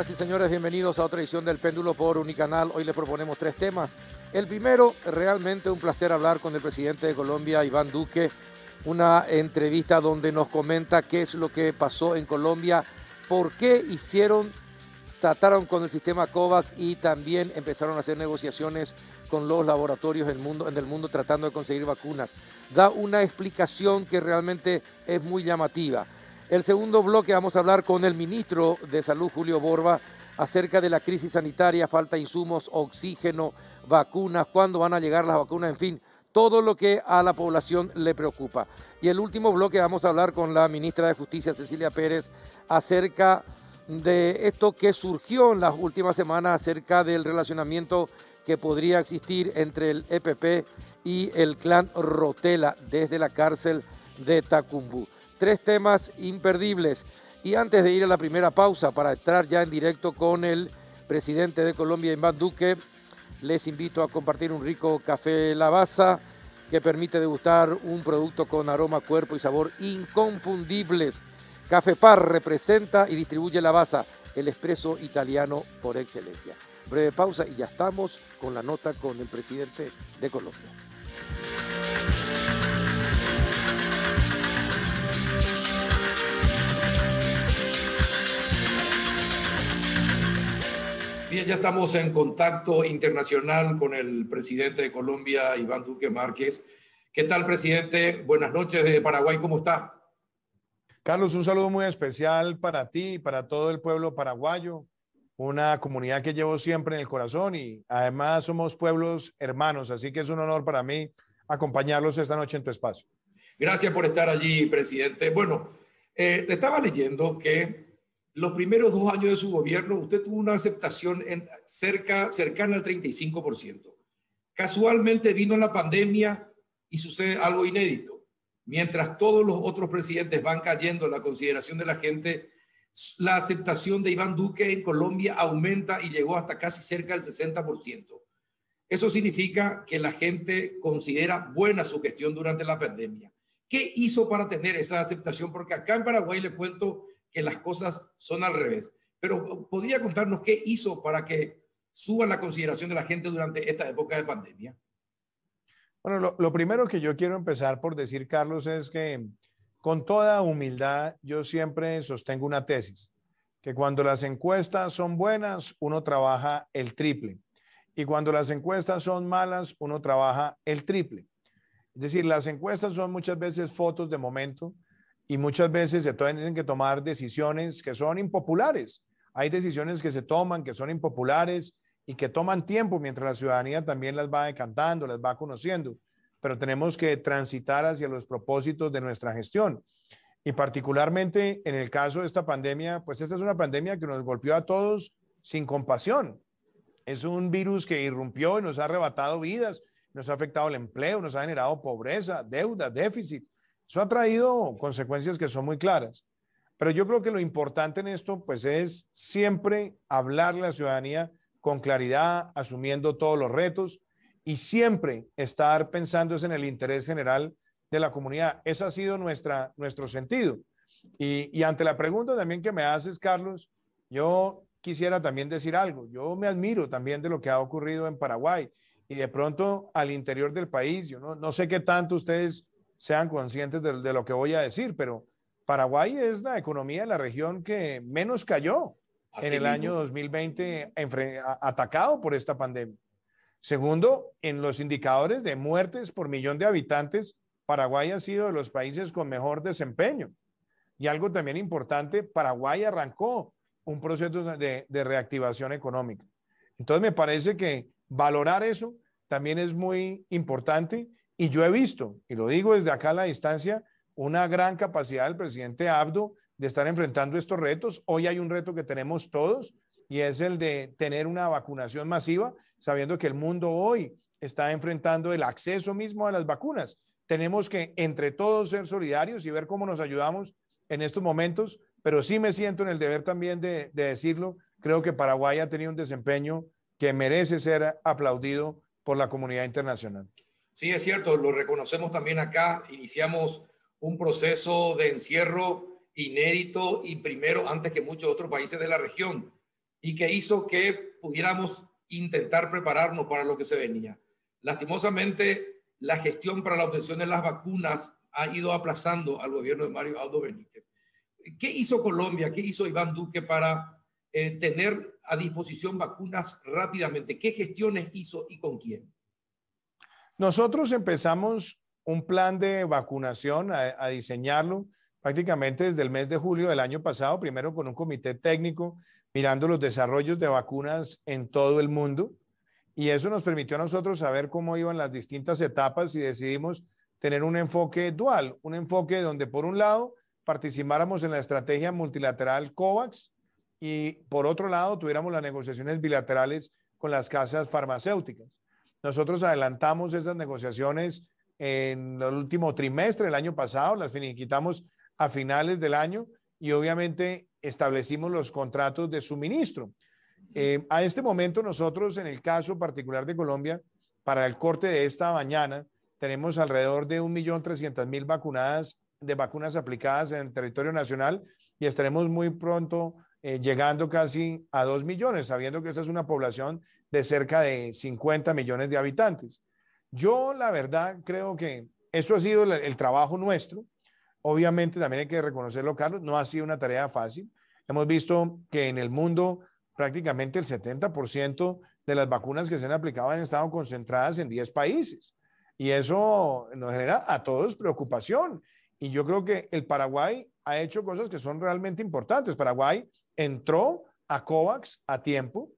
Señoras y señores, bienvenidos a otra edición del Péndulo por Unicanal. Hoy les proponemos 3 temas. El primero, realmente un placer hablar con el presidente de Colombia, Iván Duque. Una entrevista donde nos comenta qué es lo que pasó en Colombia, por qué trataron con el sistema COVAX y también empezaron a hacer negociaciones con los laboratorios en el mundo tratando de conseguir vacunas. Da una explicación que realmente es muy llamativa. El segundo bloque vamos a hablar con el ministro de Salud, Julio Borba, acerca de la crisis sanitaria, falta de insumos, oxígeno, vacunas, cuándo van a llegar las vacunas, en fin, todo lo que a la población le preocupa. Y el último bloque vamos a hablar con la ministra de Justicia, Cecilia Pérez, acerca de esto que surgió en las últimas semanas, acerca del relacionamiento que podría existir entre el EPP y el clan Rotela desde la cárcel de Tacumbú. 3 temas imperdibles. Y antes de ir a la primera pausa para entrar ya en directo con el presidente de Colombia, Iván Duque, les invito a compartir un rico café Lavazza que permite degustar un producto con aroma, cuerpo y sabor inconfundibles. Café Par representa y distribuye Lavazza, el espresso italiano por excelencia. Breve pausa y ya estamos con la nota con el presidente de Colombia. Bien, ya estamos en contacto internacional con el presidente de Colombia, Iván Duque Márquez. ¿Qué tal, presidente? Buenas noches desde Paraguay, ¿cómo está? Carlos, un saludo muy especial para ti y para todo el pueblo paraguayo, una comunidad que llevo siempre en el corazón y además somos pueblos hermanos, así que es un honor para mí acompañarlos esta noche en tu espacio. Gracias por estar allí, presidente. Bueno, le estaba leyendo que los primeros 2 años de su gobierno usted tuvo una aceptación cercana al 35%. Casualmente vino la pandemia y sucede algo inédito. Mientras todos los otros presidentes van cayendo en la consideración de la gente, la aceptación de Iván Duque en Colombia aumenta y llegó hasta casi cerca del 60%. Eso significa que la gente considera buena su gestión durante la pandemia. ¿Qué hizo para tener esa aceptación? Porque acá en Paraguay le cuento que las cosas son al revés. Pero ¿podría contarnos qué hizo para que suba la consideración de la gente durante esta época de pandemia? Bueno, lo primero que yo quiero empezar por decir, Carlos, es que con toda humildad yo siempre sostengo una tesis, que cuando las encuestas son buenas, uno trabaja el triple. Y cuando las encuestas son malas, uno trabaja el triple. Es decir, las encuestas son muchas veces fotos de momento y muchas veces se tienen que tomar decisiones que son impopulares. Hay decisiones que se toman que son impopulares y que toman tiempo mientras la ciudadanía también las va decantando, las va conociendo, pero tenemos que transitar hacia los propósitos de nuestra gestión. Y particularmente en el caso de esta pandemia, pues esta es una pandemia que nos golpeó a todos sin compasión. Es un virus que irrumpió y nos ha arrebatado vidas, nos ha afectado el empleo, nos ha generado pobreza, deuda, déficit. Eso ha traído consecuencias que son muy claras. Pero yo creo que lo importante en esto, pues, es siempre hablarle a la ciudadanía con claridad, asumiendo todos los retos y siempre estar pensando en el interés general de la comunidad. Ese ha sido nuestro sentido. Y ante la pregunta también que me haces, Carlos, yo quisiera también decir algo. Yo me admiro también de lo que ha ocurrido en Paraguay y de pronto al interior del país. Yo no sé qué tanto ustedes sean conscientes de lo que voy a decir, pero Paraguay es la economía de la región que menos cayó en el año 2020 atacado por esta pandemia. Segundo, en los indicadores de muertes por millón de habitantes, Paraguay ha sido de los países con mejor desempeño. Y algo también importante, Paraguay arrancó un proceso de reactivación económica. Entonces me parece que valorar eso también es muy importante y yo he visto, y lo digo desde acá a la distancia, una gran capacidad del presidente Abdo de estar enfrentando estos retos. Hoy hay un reto que tenemos todos y es el de tener una vacunación masiva, sabiendo que el mundo hoy está enfrentando el acceso mismo a las vacunas. Tenemos que entre todos ser solidarios y ver cómo nos ayudamos en estos momentos, pero sí me siento en el deber también de decirlo. Creo que Paraguay ha tenido un desempeño que merece ser aplaudido por la comunidad internacional. Sí, es cierto, lo reconocemos también acá. Iniciamos un proceso de encierro inédito y primero antes que muchos otros países de la región. y que hizo que pudiéramos intentar prepararnos para lo que se venía. Lastimosamente, la gestión para la obtención de las vacunas ha ido aplazando al gobierno de Mario Abdo Benítez. ¿Qué hizo Colombia? ¿Qué hizo Iván Duque para tener a disposición vacunas rápidamente? ¿Qué gestiones hizo y con quién? Nosotros empezamos un plan de vacunación a diseñarlo prácticamente desde el mes de julio del año pasado, primero con un comité técnico mirando los desarrollos de vacunas en todo el mundo. Y eso nos permitió a nosotros saber cómo iban las distintas etapas y decidimos tener un enfoque dual, un enfoque donde por un lado participáramos en la estrategia multilateral COVAX y por otro lado tuviéramos las negociaciones bilaterales con las casas farmacéuticas. Nosotros adelantamos esas negociaciones en el último trimestre del año pasado, las finiquitamos a finales del año y obviamente establecimos los contratos de suministro. A este momento nosotros, en el caso particular de Colombia, para el corte de esta mañana, tenemos alrededor de 1.300.000 vacunas aplicadas en territorio nacional y estaremos muy pronto llegando casi a 2 millones, sabiendo que esta es una población de cerca de 50 millones de habitantes. Yo, la verdad, creo que eso ha sido el trabajo nuestro. Obviamente, también hay que reconocerlo, Carlos, no ha sido una tarea fácil. Hemos visto que en el mundo prácticamente el 70% de las vacunas que se han aplicado han estado concentradas en 10 países. Y eso nos genera a todos preocupación. Y yo creo que el Paraguay ha hecho cosas que son realmente importantes. Paraguay entró a COVAX a tiempo,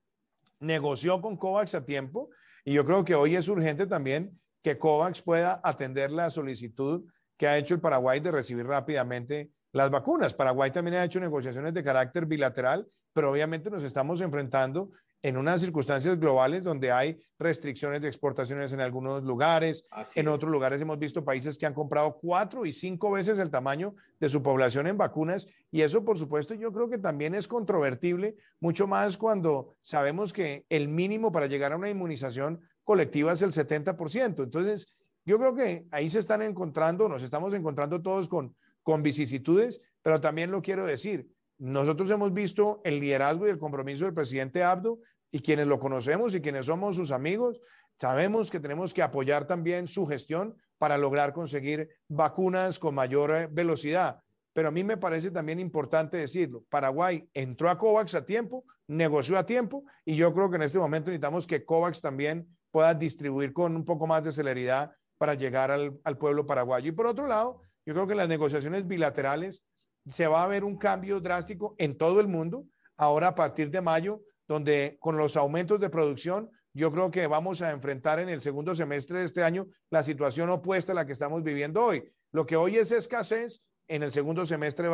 negoció con COVAX a tiempo, y yo creo que hoy es urgente también que COVAX pueda atender la solicitud que ha hecho el Paraguay de recibir rápidamente las vacunas. Paraguay también ha hecho negociaciones de carácter bilateral, pero obviamente nos estamos enfrentando en unas circunstancias globales donde hay restricciones de exportaciones en algunos lugares. En otros lugares hemos visto países que han comprado 4 y 5 veces el tamaño de su población en vacunas, y eso, por supuesto, yo creo que también es controvertible, mucho más cuando sabemos que el mínimo para llegar a una inmunización colectiva es el 70%. Entonces, yo creo que ahí se están encontrando, nos estamos encontrando todos con vicisitudes, pero también lo quiero decir, nosotros hemos visto el liderazgo y el compromiso del presidente Abdo, y quienes lo conocemos y quienes somos sus amigos, sabemos que tenemos que apoyar también su gestión para lograr conseguir vacunas con mayor velocidad. Pero a mí me parece también importante decirlo, Paraguay entró a COVAX a tiempo, negoció a tiempo, y yo creo que en este momento necesitamos que COVAX también pueda distribuir con un poco más de celeridad para llegar al pueblo paraguayo. Y por otro lado, yo creo que en las negociaciones bilaterales se va a ver un cambio drástico en todo el mundo, ahora a partir de mayo, donde con los aumentos de producción, yo creo que vamos a enfrentar en el segundo semestre de este año la situación opuesta a la que estamos viviendo hoy. Lo que hoy es escasez, en el segundo semestre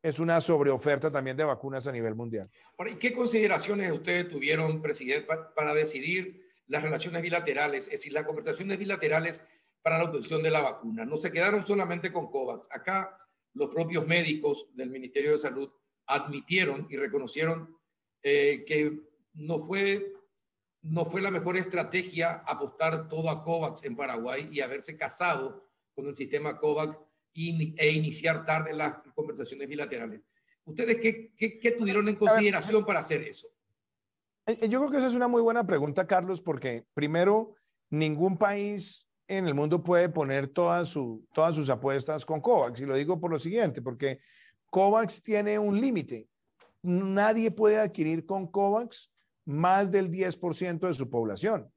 es una sobreoferta también de vacunas a nivel mundial. Ahora, ¿y qué consideraciones ustedes tuvieron, presidente, para decidir las relaciones bilaterales, es decir, las conversaciones bilaterales para la obtención de la vacuna? No se quedaron solamente con COVAX. Acá los propios médicos del Ministerio de Salud admitieron y reconocieron que no fue la mejor estrategia apostar todo a COVAX en Paraguay y haberse casado con el sistema COVAX e iniciar tarde las conversaciones bilaterales. ¿Ustedes qué tuvieron en consideración para hacer eso? Yo creo que esa es una muy buena pregunta, Carlos, porque primero, ningún país en el mundo puede poner todas sus apuestas con COVAX. Y lo digo por lo siguiente, porque COVAX tiene un límite. Nadie puede adquirir con COVAX más del 10% de su población.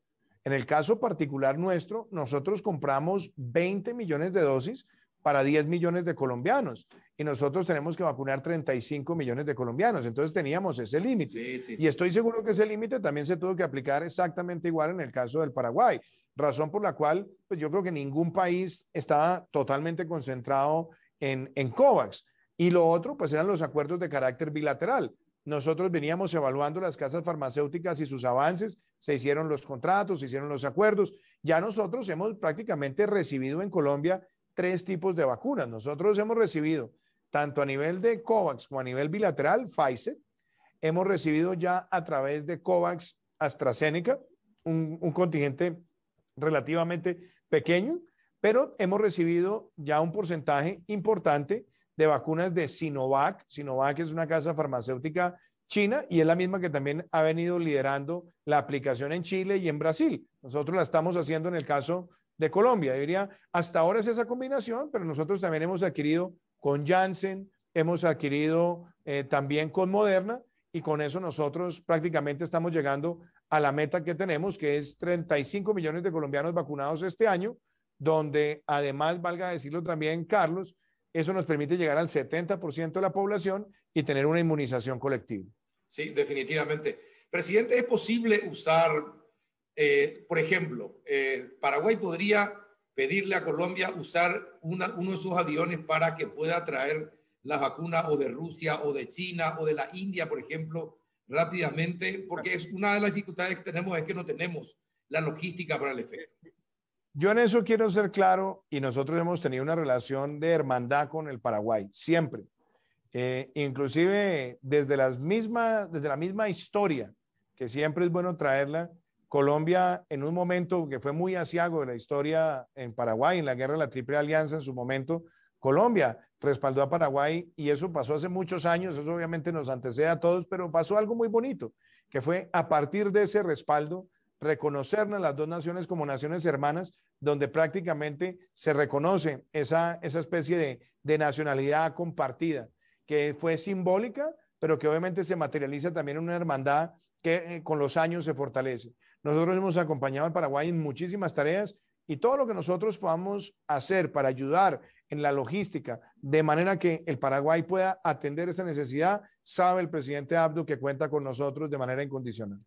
En el caso particular nuestro, nosotros compramos 20 millones de dosis para 10 millones de colombianos y nosotros tenemos que vacunar 35 millones de colombianos. Entonces teníamos ese límite. Y estoy seguro que ese límite también se tuvo que aplicar exactamente igual en el caso del Paraguay, razón por la cual pues yo creo que ningún país estaba totalmente concentrado en COVAX. Y lo otro, pues eran los acuerdos de carácter bilateral. Nosotros veníamos evaluando las casas farmacéuticas y sus avances, se hicieron los contratos, se hicieron los acuerdos. Ya nosotros hemos prácticamente recibido en Colombia 3 tipos de vacunas. Nosotros hemos recibido, tanto a nivel de COVAX como a nivel bilateral, Pfizer. Hemos recibido ya a través de COVAX AstraZeneca, un contingente relativamente pequeño, pero hemos recibido ya un porcentaje importante de vacunas de Sinovac. Sinovac es una casa farmacéutica China y es la misma que también ha venido liderando la aplicación en Chile y en Brasil. Nosotros la estamos haciendo en el caso de Colombia. Diría, hasta ahora es esa combinación, pero nosotros también hemos adquirido con Janssen, hemos adquirido también con Moderna y con eso nosotros prácticamente estamos llegando a la meta que tenemos, que es 35 millones de colombianos vacunados este año, donde además, valga decirlo también, Carlos, eso nos permite llegar al 70% de la población y tener una inmunización colectiva. Sí, definitivamente. Presidente, ¿es posible usar, por ejemplo, Paraguay podría pedirle a Colombia usar uno de sus aviones para que pueda traer las vacunas o de Rusia o de China o de la India, por ejemplo, rápidamente? Porque es una de las dificultades que tenemos es que no tenemos la logística para el efecto. Yo en eso quiero ser claro y nosotros hemos tenido una relación de hermandad con el Paraguay, siempre. Inclusive desde la misma historia, que siempre es bueno traerla, Colombia en un momento que fue muy aciago de la historia en Paraguay, en la guerra de la Triple Alianza en su momento, Colombia respaldó a Paraguay y eso pasó hace muchos años, eso obviamente nos antecede a todos, pero pasó algo muy bonito, que fue a partir de ese respaldo, reconocernos las dos naciones como naciones hermanas, donde prácticamente se reconoce esa especie de nacionalidad compartida, que fue simbólica, pero que obviamente se materializa también en una hermandad que con los años se fortalece. Nosotros hemos acompañado al Paraguay en muchísimas tareas y todo lo que nosotros podamos hacer para ayudar en la logística, de manera que el Paraguay pueda atender esa necesidad, sabe el presidente Abdo que cuenta con nosotros de manera incondicional.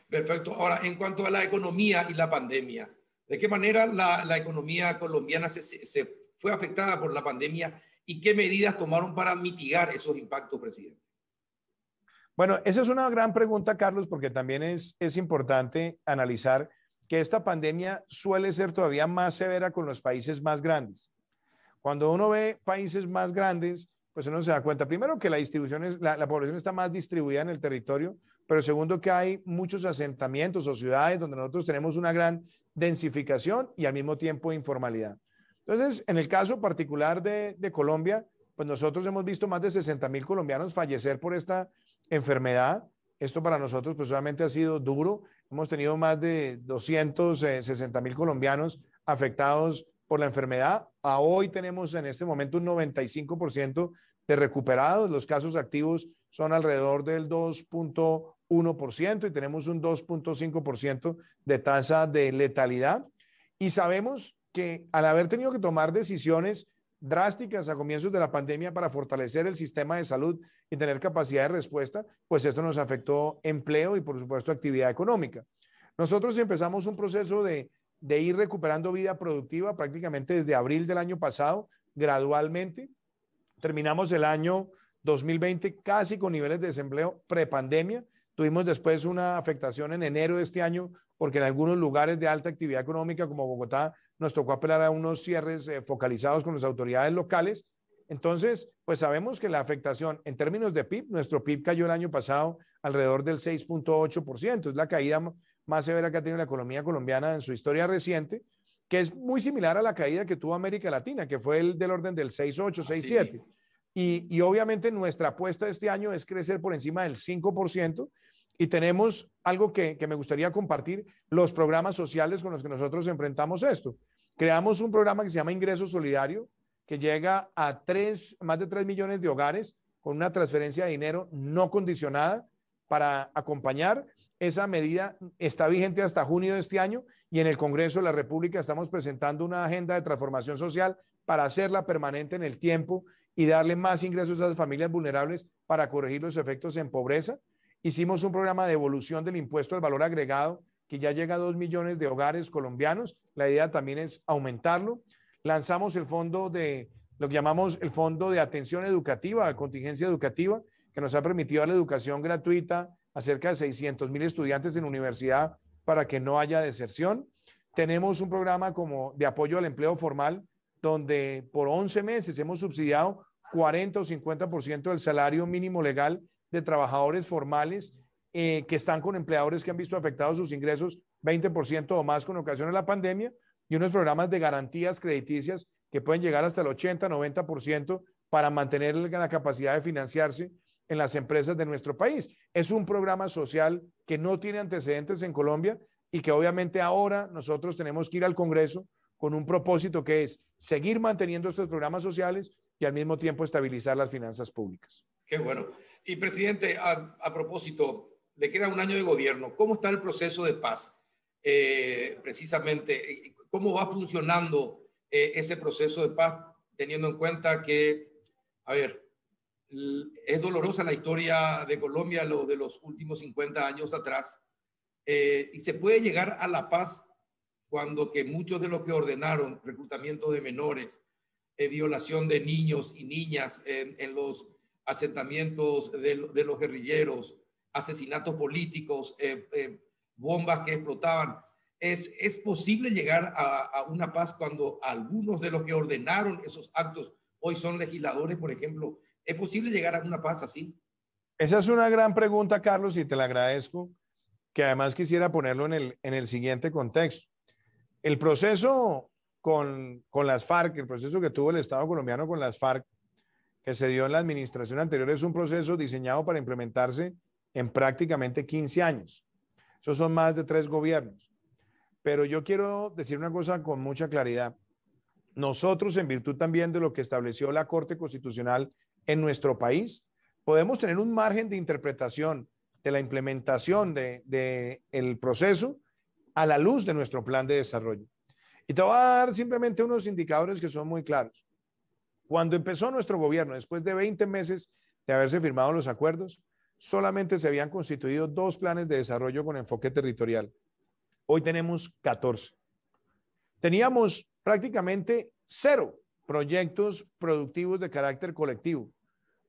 Perfecto. Ahora, en cuanto a la economía y la pandemia, ¿de qué manera la economía colombiana se fue afectada por la pandemia y qué medidas tomaron para mitigar esos impactos, presidente? Bueno, esa es una gran pregunta, Carlos, porque también es importante analizar que esta pandemia suele ser todavía más severa con los países más grandes. Cuando uno ve países más grandes, pues uno se da cuenta, primero, que la distribución la población está más distribuida en el territorio, pero segundo, que hay muchos asentamientos o ciudades donde nosotros tenemos una gran densificación y al mismo tiempo informalidad. Entonces, en el caso particular de Colombia, pues nosotros hemos visto más de 60,000 colombianos fallecer por esta enfermedad. Esto para nosotros pues obviamente ha sido duro. Hemos tenido más de 260,000 colombianos afectados por la enfermedad. A hoy tenemos en este momento un 95% de recuperados. Los casos activos son alrededor del 2.1% y tenemos un 2.5% de tasa de letalidad. Y sabemos que al haber tenido que tomar decisiones drásticas a comienzos de la pandemia para fortalecer el sistema de salud y tener capacidad de respuesta, pues esto nos afectó empleo y por supuesto actividad económica. Nosotros empezamos un proceso de ir recuperando vida productiva prácticamente desde abril del año pasado, gradualmente. Terminamos el año 2020 casi con niveles de desempleo prepandemia. Tuvimos después una afectación en enero de este año porque en algunos lugares de alta actividad económica como Bogotá nos tocó apelar a unos cierres focalizados con las autoridades locales. Entonces, pues sabemos que la afectación en términos de PIB, nuestro PIB cayó el año pasado alrededor del 6.8%, es la caída más severa que ha tenido la economía colombiana en su historia reciente, que es muy similar a la caída que tuvo América Latina, que fue del orden del 6.8, 6.7. Y obviamente nuestra apuesta este año es crecer por encima del 5%. Y tenemos algo que me gustaría compartir, los programas sociales con los que nosotros enfrentamos esto. Creamos un programa que se llama Ingreso Solidario, que llega a más de 3 millones de hogares con una transferencia de dinero no condicionada para acompañar. Esa medida está vigente hasta junio de este año y en el Congreso de la República estamos presentando una agenda de transformación social para hacerla permanente en el tiempo y darle más ingresos a las familias vulnerables para corregir los efectos en pobreza. Hicimos un programa de devolución del impuesto al valor agregado que ya llega a 2 millones de hogares colombianos. La idea también es aumentarlo. Lanzamos el fondo de lo que llamamos el Fondo de Atención Educativa, de Contingencia Educativa, que nos ha permitido dar la educación gratuita a cerca de 600,000 estudiantes en universidad para que no haya deserción. Tenemos un programa como de apoyo al empleo formal, donde por 11 meses hemos subsidiado 40 o 50% del salario mínimo legal de trabajadores formales que están con empleadores que han visto afectados sus ingresos 20% o más con ocasión de la pandemia y unos programas de garantías crediticias que pueden llegar hasta el 80-90% para mantener la capacidad de financiarse en las empresas de nuestro país. Es un programa social que no tiene antecedentes en Colombia y que obviamente ahora nosotros tenemos que ir al Congreso con un propósito que es seguir manteniendo estos programas sociales y al mismo tiempo estabilizar las finanzas públicas. Qué bueno. Y presidente, a propósito, le queda un año de gobierno. ¿Cómo está el proceso de paz? Precisamente, ¿cómo va funcionando ese proceso de paz, teniendo en cuenta que, a ver, es dolorosa la historia de Colombia, lo de los últimos 50 años atrás, y se puede llegar a la paz cuando que muchos de los que ordenaron reclutamiento de menores, violación de niños y niñas en los asentamientos de los guerrilleros, asesinatos políticos, bombas que explotaban. ¿Es posible llegar a una paz cuando algunos de los que ordenaron esos actos hoy son legisladores, por ejemplo? ¿Es posible llegar a una paz así? Esa es una gran pregunta, Carlos, y te la agradezco, que además quisiera ponerlo en el siguiente contexto. El proceso con las FARC, el proceso que tuvo el Estado colombiano con las FARC, que se dio en la administración anterior, es un proceso diseñado para implementarse en prácticamente 15 años. Esos son más de 3 gobiernos. Pero yo quiero decir una cosa con mucha claridad. Nosotros, en virtud también de lo que estableció la Corte Constitucional en nuestro país, podemos tener un margen de interpretación de la implementación del proceso a la luz de nuestro plan de desarrollo. Y te voy a dar simplemente unos indicadores que son muy claros. Cuando empezó nuestro gobierno, después de 20 meses de haberse firmado los acuerdos, solamente se habían constituido 2 planes de desarrollo con enfoque territorial. Hoy tenemos 14. Teníamos prácticamente 0 proyectos productivos de carácter colectivo.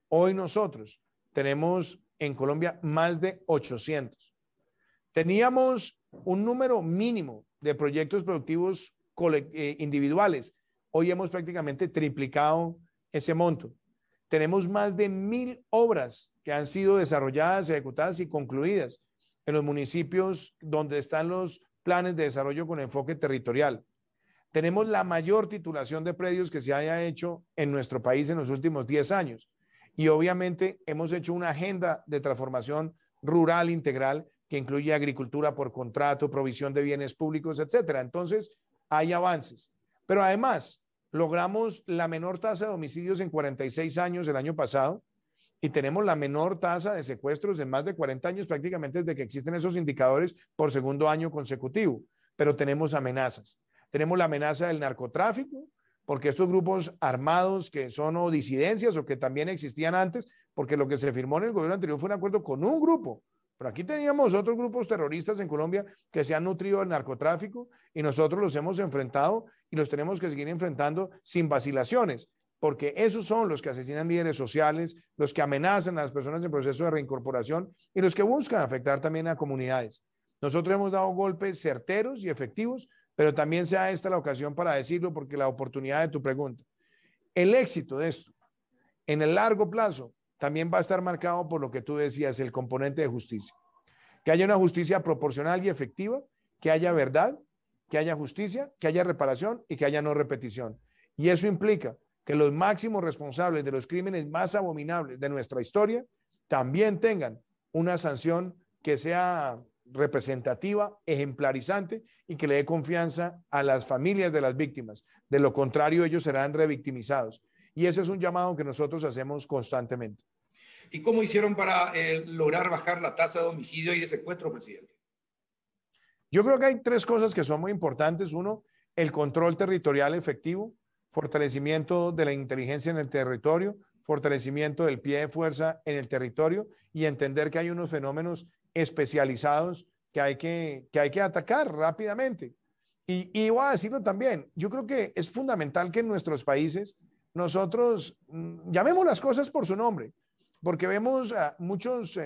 Hoy nosotros tenemos en Colombia más de 800. Teníamos un número mínimo de proyectos productivos individuales. Hoy hemos prácticamente triplicado ese monto. Tenemos más de 1000 obras que han sido desarrolladas, ejecutadas y concluidas en los municipios donde están los planes de desarrollo con enfoque territorial. Tenemos la mayor titulación de predios que se haya hecho en nuestro país en los últimos 10 años. Y obviamente hemos hecho una agenda de transformación rural integral que incluye agricultura por contrato, provisión de bienes públicos, etcétera. Entonces, hay avances. Pero además, logramos la menor tasa de homicidios en 46 años el año pasado y tenemos la menor tasa de secuestros en más de 40 años, prácticamente desde que existen esos indicadores por segundo año consecutivo. Pero tenemos amenazas. Tenemos la amenaza del narcotráfico, porque estos grupos armados que son o disidencias o que también existían antes, porque lo que se firmó en el gobierno anterior fue un acuerdo con un grupo, pero aquí teníamos otros grupos terroristas en Colombia que se han nutrido del narcotráfico y nosotros los hemos enfrentado y los tenemos que seguir enfrentando sin vacilaciones, porque esos son los que asesinan líderes sociales, los que amenazan a las personas en proceso de reincorporación y los que buscan afectar también a comunidades. Nosotros hemos dado golpes certeros y efectivos, pero también sea esta la ocasión para decirlo porque la oportunidad de tu pregunta. El éxito de esto en el largo plazo también va a estar marcado por lo que tú decías, el componente de justicia. Que haya una justicia proporcional y efectiva, que haya verdad, que haya justicia, que haya reparación y que haya no repetición. Y eso implica que los máximos responsables de los crímenes más abominables de nuestra historia también tengan una sanción que sea representativa, ejemplarizante y que le dé confianza a las familias de las víctimas. De lo contrario, ellos serán revictimizados. Y ese es un llamado que nosotros hacemos constantemente. ¿Y cómo hicieron para lograr bajar la tasa de homicidio y de secuestro, presidente? Yo creo que hay 3 cosas que son muy importantes. Uno, el control territorial efectivo, fortalecimiento de la inteligencia en el territorio, fortalecimiento del pie de fuerza en el territorio y entender que hay unos fenómenos especializados que hay que atacar rápidamente. Y voy a decirlo también, yo creo que es fundamental que en nuestros países nosotros llamemos las cosas por su nombre, porque vemos a muchos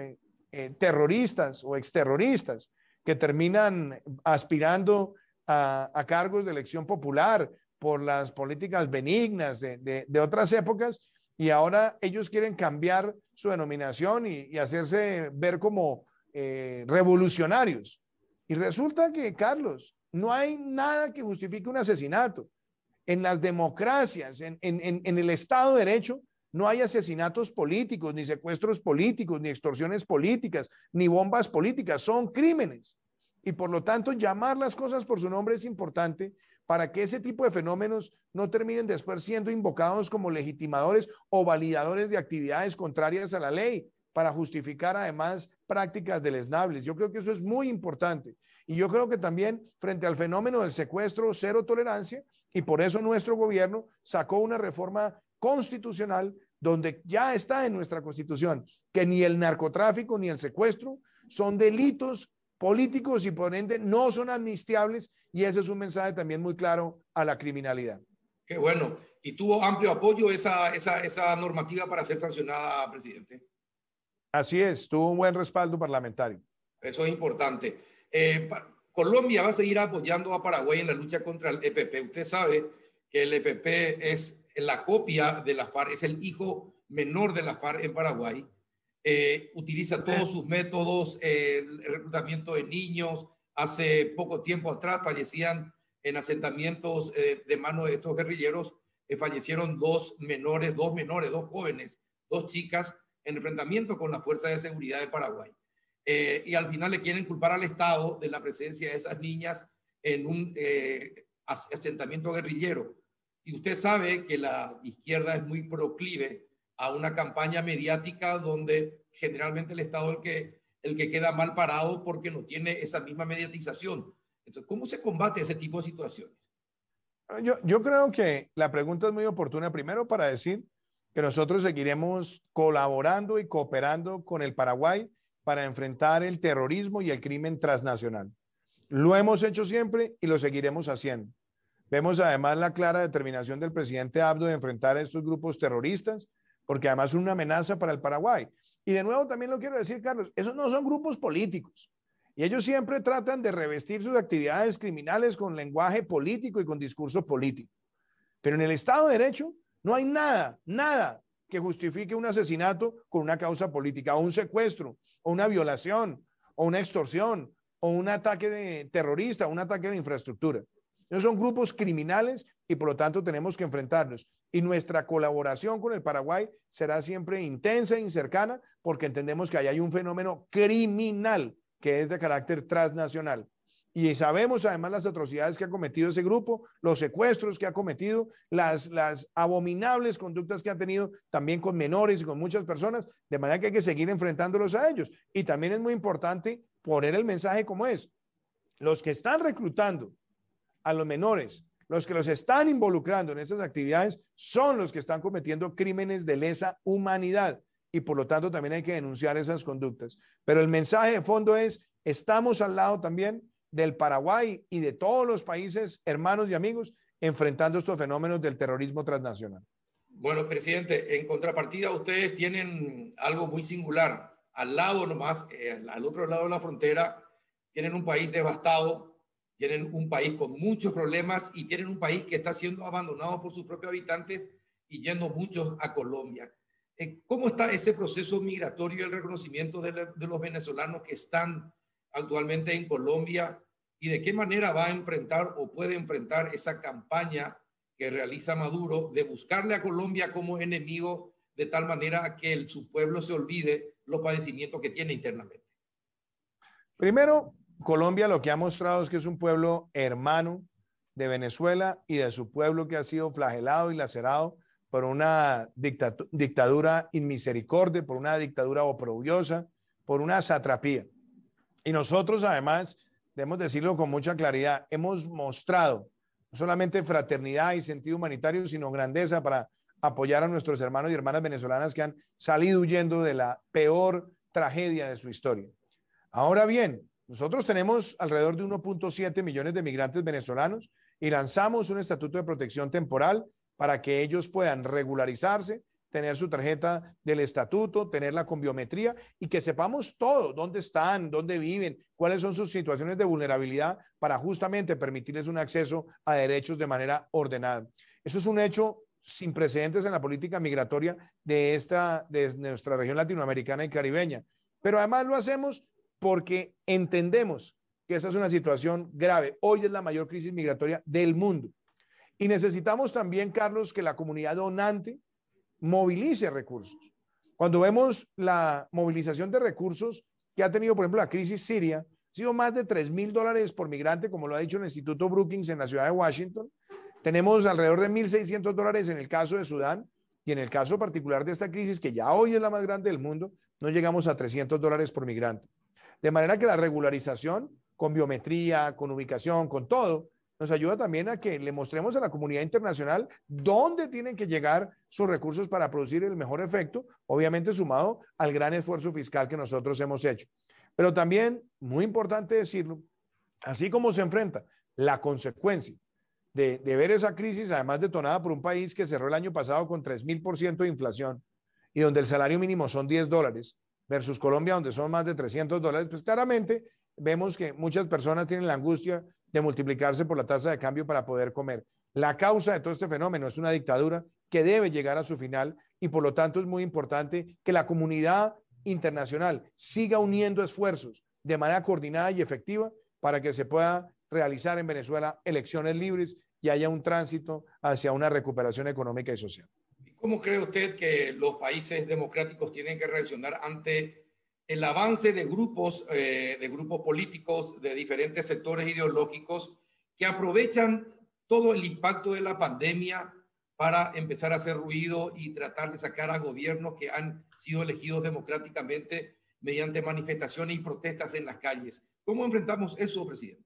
terroristas o exterroristas que terminan aspirando a cargos de elección popular por las políticas benignas de otras épocas y ahora ellos quieren cambiar su denominación y hacerse ver como revolucionarios. Y resulta que, Carlos, no hay nada que justifique un asesinato. En las democracias, en el Estado de Derecho, no hay asesinatos políticos, ni secuestros políticos, ni extorsiones políticas, ni bombas políticas, son crímenes. Y por lo tanto, llamar las cosas por su nombre es importante para que ese tipo de fenómenos no terminen después siendo invocados como legitimadores o validadores de actividades contrarias a la ley para justificar además prácticas deleznables. Yo creo que eso es muy importante. Y yo creo que también frente al fenómeno del secuestro, cero tolerancia, y por eso nuestro gobierno sacó una reforma constitucional donde ya está en nuestra Constitución que ni el narcotráfico ni el secuestro son delitos políticos y por ende no son amnistiables, y ese es un mensaje también muy claro a la criminalidad. Qué bueno. ¿Y tuvo amplio apoyo esa normativa para ser sancionada, presidente? Así es, tuvo un buen respaldo parlamentario. Eso es importante. Colombia va a seguir apoyando a Paraguay en la lucha contra el EPP. Usted sabe que el EPP es la copia de la FARC, es el hijo menor de la FARC en Paraguay. Utiliza todos sus métodos, el reclutamiento de niños. Hace poco tiempo atrás fallecían en asentamientos de mano de estos guerrilleros, fallecieron dos jóvenes, dos chicas en enfrentamiento con la Fuerza de Seguridad de Paraguay. Y al final le quieren culpar al Estado de la presencia de esas niñas en un asentamiento guerrillero. Y usted sabe que la izquierda es muy proclive a una campaña mediática donde generalmente el Estado es el que queda mal parado porque no tiene esa misma mediatización. Entonces, ¿cómo se combate ese tipo de situaciones? Yo creo que la pregunta es muy oportuna, primero para decir que nosotros seguiremos colaborando y cooperando con el Paraguay para enfrentar el terrorismo y el crimen transnacional. Lo hemos hecho siempre y lo seguiremos haciendo. Vemos además la clara determinación del presidente Abdo de enfrentar a estos grupos terroristas, porque además son una amenaza para el Paraguay. Y de nuevo también lo quiero decir, Carlos, esos no son grupos políticos. Y ellos siempre tratan de revestir sus actividades criminales con lenguaje político y con discurso político. Pero en el Estado de Derecho no hay nada que justifique un asesinato con una causa política, o un secuestro, o una violación, o una extorsión, o un ataque terrorista, un ataque de infraestructura. Esos son grupos criminales y por lo tanto tenemos que enfrentarlos. Y nuestra colaboración con el Paraguay será siempre intensa y cercana porque entendemos que ahí hay un fenómeno criminal que es de carácter transnacional. Y sabemos además las atrocidades que ha cometido ese grupo, los secuestros que ha cometido, las abominables conductas que ha tenido también con menores y con muchas personas, de manera que hay que seguir enfrentándolos a ellos. Y también es muy importante poner el mensaje como es. Los que están reclutando a los menores, los que los están involucrando en esas actividades, son los que están cometiendo crímenes de lesa humanidad. Y por lo tanto también hay que denunciar esas conductas. Pero el mensaje de fondo es, estamos al lado también del Paraguay y de todos los países hermanos y amigos enfrentando estos fenómenos del terrorismo transnacional. Bueno, presidente, en contrapartida ustedes tienen algo muy singular. Al lado nomás, al otro lado de la frontera, tienen un país devastado, tienen un país con muchos problemas y tienen un país que está siendo abandonado por sus propios habitantes y yendo muchos a Colombia. ¿Cómo está ese proceso migratorio y el reconocimiento de los venezolanos que están actualmente en Colombia y de qué manera va a enfrentar o puede enfrentar esa campaña que realiza Maduro de buscarle a Colombia como enemigo de tal manera que su pueblo se olvide los padecimientos que tiene internamente? Primero, Colombia lo que ha mostrado es que es un pueblo hermano de Venezuela y de su pueblo que ha sido flagelado y lacerado por una dictadura inmisericordia, por una dictadura oprobiosa, por una satrapía. Y nosotros además, debemos decirlo con mucha claridad, hemos mostrado no solamente fraternidad y sentido humanitario, sino grandeza para apoyar a nuestros hermanos y hermanas venezolanas que han salido huyendo de la peor tragedia de su historia. Ahora bien, nosotros tenemos alrededor de 1.7 millones de migrantes venezolanos y lanzamos un estatuto de protección temporal para que ellos puedan regularizarse, tener su tarjeta del estatuto, tenerla con biometría y que sepamos todo, dónde están, dónde viven, cuáles son sus situaciones de vulnerabilidad para justamente permitirles un acceso a derechos de manera ordenada. Eso es un hecho sin precedentes en la política migratoria de nuestra región latinoamericana y caribeña. Pero además lo hacemos porque entendemos que esa es una situación grave. Hoy es la mayor crisis migratoria del mundo. Y necesitamos también, Carlos, que la comunidad donante movilice recursos. Cuando vemos la movilización de recursos que ha tenido, por ejemplo, la crisis siria, ha sido más de $3.000 por migrante, como lo ha dicho el Instituto Brookings en la ciudad de Washington. Tenemos alrededor de $1.600 en el caso de Sudán, y en el caso particular de esta crisis, que ya hoy es la más grande del mundo, no llegamos a $300 por migrante. De manera que la regularización, con biometría, con ubicación, con todo, nos ayuda también a que le mostremos a la comunidad internacional dónde tienen que llegar sus recursos para producir el mejor efecto, obviamente sumado al gran esfuerzo fiscal que nosotros hemos hecho. Pero también, muy importante decirlo, así como se enfrenta la consecuencia de ver esa crisis, además detonada por un país que cerró el año pasado con 3.000% de inflación y donde el salario mínimo son $10 versus Colombia, donde son más de $300, pues claramente vemos que muchas personas tienen la angustia de multiplicarse por la tasa de cambio para poder comer. La causa de todo este fenómeno es una dictadura que debe llegar a su final y por lo tanto es muy importante que la comunidad internacional siga uniendo esfuerzos de manera coordinada y efectiva para que se pueda realizar en Venezuela elecciones libres y haya un tránsito hacia una recuperación económica y social. ¿Cómo cree usted que los países democráticos tienen que reaccionar ante el avance de grupos políticos de diferentes sectores ideológicos que aprovechan todo el impacto de la pandemia para empezar a hacer ruido y tratar de sacar a gobiernos que han sido elegidos democráticamente mediante manifestaciones y protestas en las calles? ¿Cómo enfrentamos eso, presidente?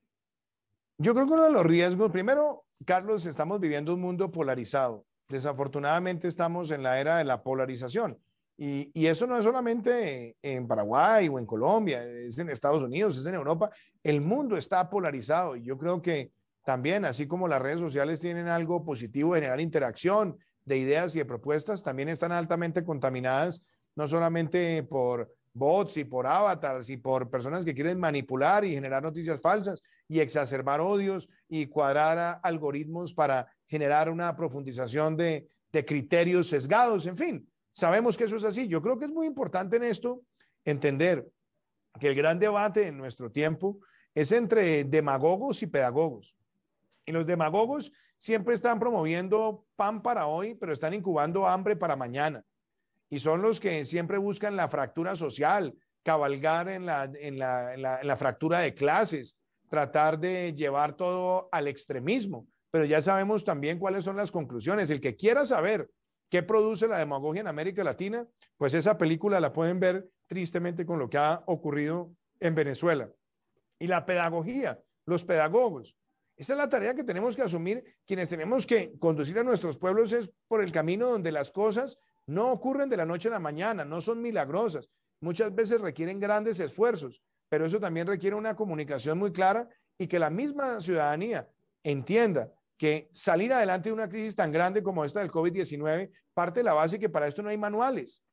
Yo creo que uno de los riesgos, primero, Carlos, estamos viviendo un mundo polarizado. Desafortunadamente estamos en la era de la polarización. Y eso no es solamente en Paraguay o en Colombia, es en Estados Unidos, es en Europa. El mundo está polarizado y yo creo que también, así como las redes sociales tienen algo positivo de generar interacción de ideas y de propuestas, también están altamente contaminadas, no solamente por bots y por avatars y por personas que quieren manipular y generar noticias falsas y exacerbar odios y cuadrar algoritmos para generar una profundización de criterios sesgados, en fin. Sabemos que eso es así. Yo creo que es muy importante en esto entender que el gran debate en nuestro tiempo es entre demagogos y pedagogos. Y los demagogos siempre están promoviendo pan para hoy, pero están incubando hambre para mañana. Y son los que siempre buscan la fractura social, cabalgar en la fractura de clases, tratar de llevar todo al extremismo. Pero ya sabemos también cuáles son las conclusiones. El que quiera saber qué produce la demagogia en América Latina, pues esa película la pueden ver tristemente con lo que ha ocurrido en Venezuela. Y la pedagogía, los pedagogos, esa es la tarea que tenemos que asumir quienes tenemos que conducir a nuestros pueblos es por el camino donde las cosas no ocurren de la noche a la mañana, no son milagrosas, muchas veces requieren grandes esfuerzos, pero eso también requiere una comunicación muy clara y que la misma ciudadanía entienda que salir adelante de una crisis tan grande como esta del COVID-19 parte de la base que para esto no hay manuales.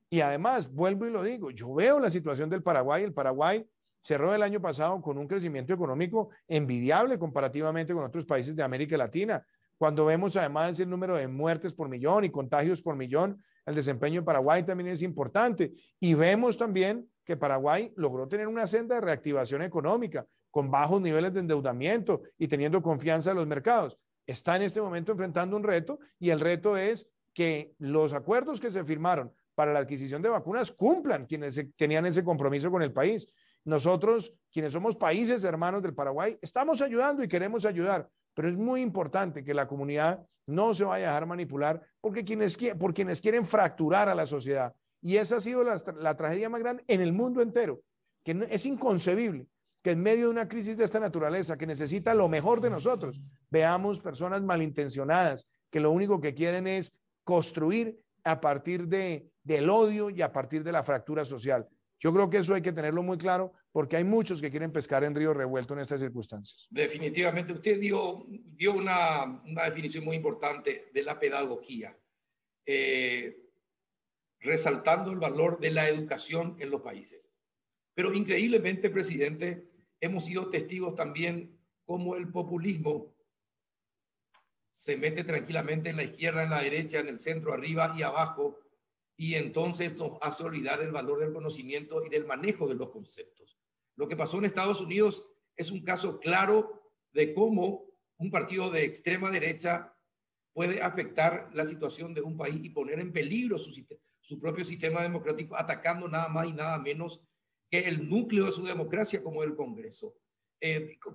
Y además, vuelvo y lo digo, yo veo la situación del Paraguay. El Paraguay cerró el año pasado con un crecimiento económico envidiable comparativamente con otros países de América Latina. Cuando vemos además el número de muertes por millón y contagios por millón, el desempeño de Paraguay también es importante. Y vemos también que Paraguay logró tener una senda de reactivación económica con bajos niveles de endeudamiento y teniendo confianza en los mercados. Está en este momento enfrentando un reto y el reto es que los acuerdos que se firmaron para la adquisición de vacunas cumplan quienes tenían ese compromiso con el país. Nosotros, quienes somos países hermanos del Paraguay, estamos ayudando y queremos ayudar, pero es muy importante que la comunidad no se vaya a dejar manipular por quienes quieren fracturar a la sociedad. Y esa ha sido la tragedia más grande en el mundo entero, que es inconcebible que en medio de una crisis de esta naturaleza, que necesita lo mejor de nosotros, veamos personas malintencionadas que lo único que quieren es construir a partir del odio y a partir de la fractura social. Yo creo que eso hay que tenerlo muy claro porque hay muchos que quieren pescar en río revuelto en estas circunstancias. Definitivamente, usted dio una definición muy importante de la pedagogía, resaltando el valor de la educación en los países. Pero increíblemente, presidente, hemos sido testigos también cómo el populismo se mete tranquilamente en la izquierda, en la derecha, en el centro, arriba y abajo, y entonces nos hace olvidar el valor del conocimiento y del manejo de los conceptos. Lo que pasó en Estados Unidos es un caso claro de cómo un partido de extrema derecha puede afectar la situación de un país y poner en peligro su propio sistema democrático, atacando nada más y nada menos que el núcleo de su democracia como el Congreso.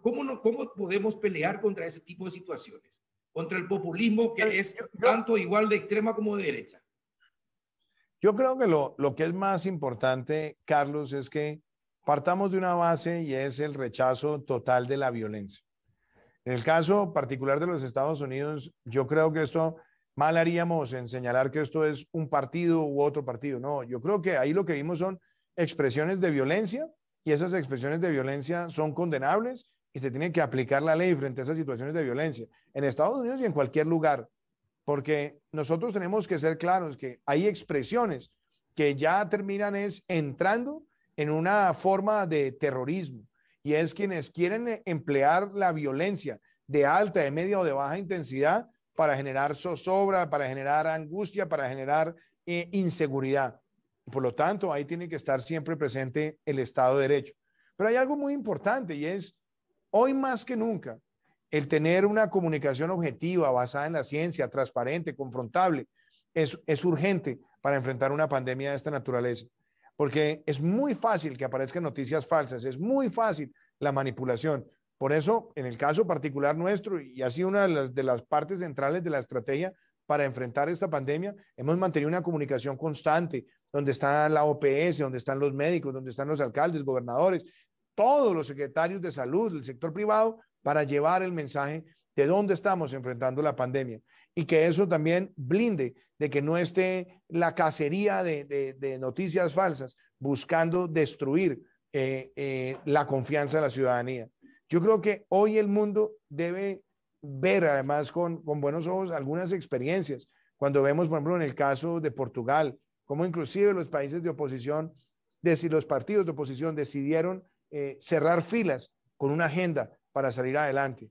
¿Cómo podemos pelear contra ese tipo de situaciones? Contra el populismo que es tanto igual de extrema como de derecha. Yo creo que lo que es más importante, Carlos, es que partamos de una base y es el rechazo total de la violencia. En el caso particular de los Estados Unidos, yo creo que esto mal haríamos en señalar que esto es un partido u otro partido. No, yo creo que ahí lo que vimos son expresiones de violencia y esas expresiones de violencia son condenables y se tiene que aplicar la ley frente a esas situaciones de violencia en Estados Unidos y en cualquier lugar, porque nosotros tenemos que ser claros que hay expresiones que ya terminan entrando en una forma de terrorismo y es quienes quieren emplear la violencia de alta, de media o de baja intensidad para generar zozobra, para generar angustia, para generar inseguridad. Por lo tanto, ahí tiene que estar siempre presente el Estado de Derecho. Pero hay algo muy importante y es, hoy más que nunca, el tener una comunicación objetiva, basada en la ciencia, transparente, confrontable, es urgente para enfrentar una pandemia de esta naturaleza. Porque es muy fácil que aparezcan noticias falsas, es muy fácil la manipulación. Por eso, en el caso particular nuestro, y ha sido una de las partes centrales de la estrategia para enfrentar esta pandemia, hemos mantenido una comunicación constante, donde está la OPS, donde están los médicos, donde están los alcaldes, gobernadores, todos los secretarios de salud, del sector privado, para llevar el mensaje de dónde estamos enfrentando la pandemia y que eso también blinde de que no esté la cacería de noticias falsas buscando destruir la confianza de la ciudadanía. Yo creo que hoy el mundo debe ver además con buenos ojos algunas experiencias. Cuando vemos, por ejemplo, en el caso de Portugal, como inclusive los países de oposición, los partidos de oposición decidieron cerrar filas con una agenda para salir adelante.